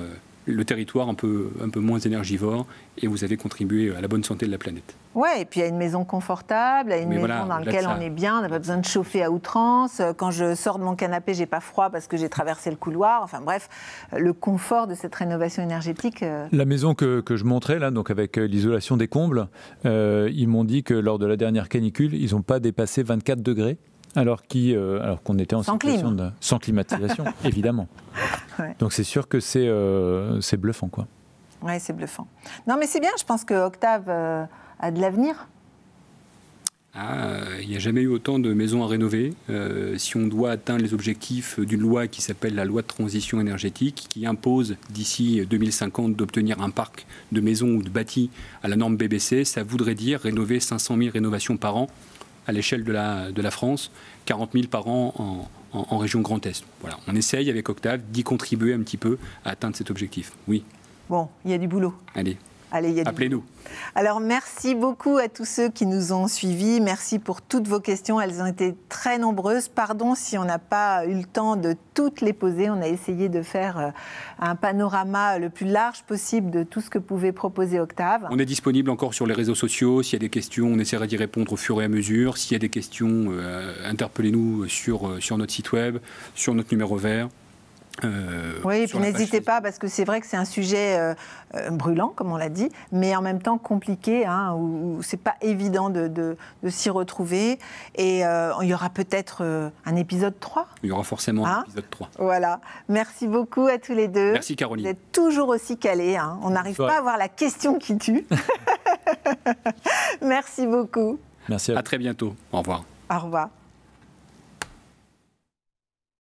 le territoire un peu moins énergivore, et vous avez contribué à la bonne santé de la planète. Ouais, et puis à une maison confortable, à une maison dans laquelle on est bien, on n'a pas besoin de chauffer à outrance. Quand je sors de mon canapé, j'ai pas froid parce que j'ai traversé le couloir. Enfin bref, le confort de cette rénovation énergétique. La maison que je montrais là, donc avec l'isolation des combles, ils m'ont dit que lors de la dernière canicule, ils n'ont pas dépassé 24 degrés. Alors qu'on était en situation sans climatisation, évidemment. Ouais. Donc c'est sûr que c'est bluffant, quoi. Ouais, c'est bluffant. Non, mais c'est bien. Je pense que Octave a de l'avenir. Il n'y a jamais eu autant de maisons à rénover. Si on doit atteindre les objectifs d'une loi qui s'appelle la loi de transition énergétique, qui impose d'ici 2050 d'obtenir un parc de maisons ou de bâtis à la norme BBC, ça voudrait dire rénover 500 000 rénovations par an à l'échelle de la France, 40 000 par an en région Grand Est. Voilà, on essaye avec Octave d'y contribuer un petit peu à atteindre cet objectif. Oui. Bon, il y a du boulot. Allez, appelez-nous. Alors, merci beaucoup à tous ceux qui nous ont suivis. Merci pour toutes vos questions. Elles ont été très nombreuses. Pardon si on n'a pas eu le temps de toutes les poser. On a essayé de faire un panorama le plus large possible de tout ce que pouvait proposer Octave. On est disponible encore sur les réseaux sociaux. S'il y a des questions, on essaiera d'y répondre au fur et à mesure. S'il y a des questions, interpellez-nous sur notre site web, sur notre numéro vert. Oui, et puis n'hésitez pas, parce que c'est vrai que c'est un sujet brûlant, comme on l'a dit, mais en même temps compliqué, où c'est pas évident de s'y retrouver. Et il y aura peut-être un épisode 3. Il y aura forcément un épisode 3. Voilà. Merci beaucoup à tous les deux. Merci Caroline. Vous êtes toujours aussi calés. On n'arrive pas à avoir la question qui tue. Merci beaucoup. Merci à très bientôt. Au revoir. Au revoir.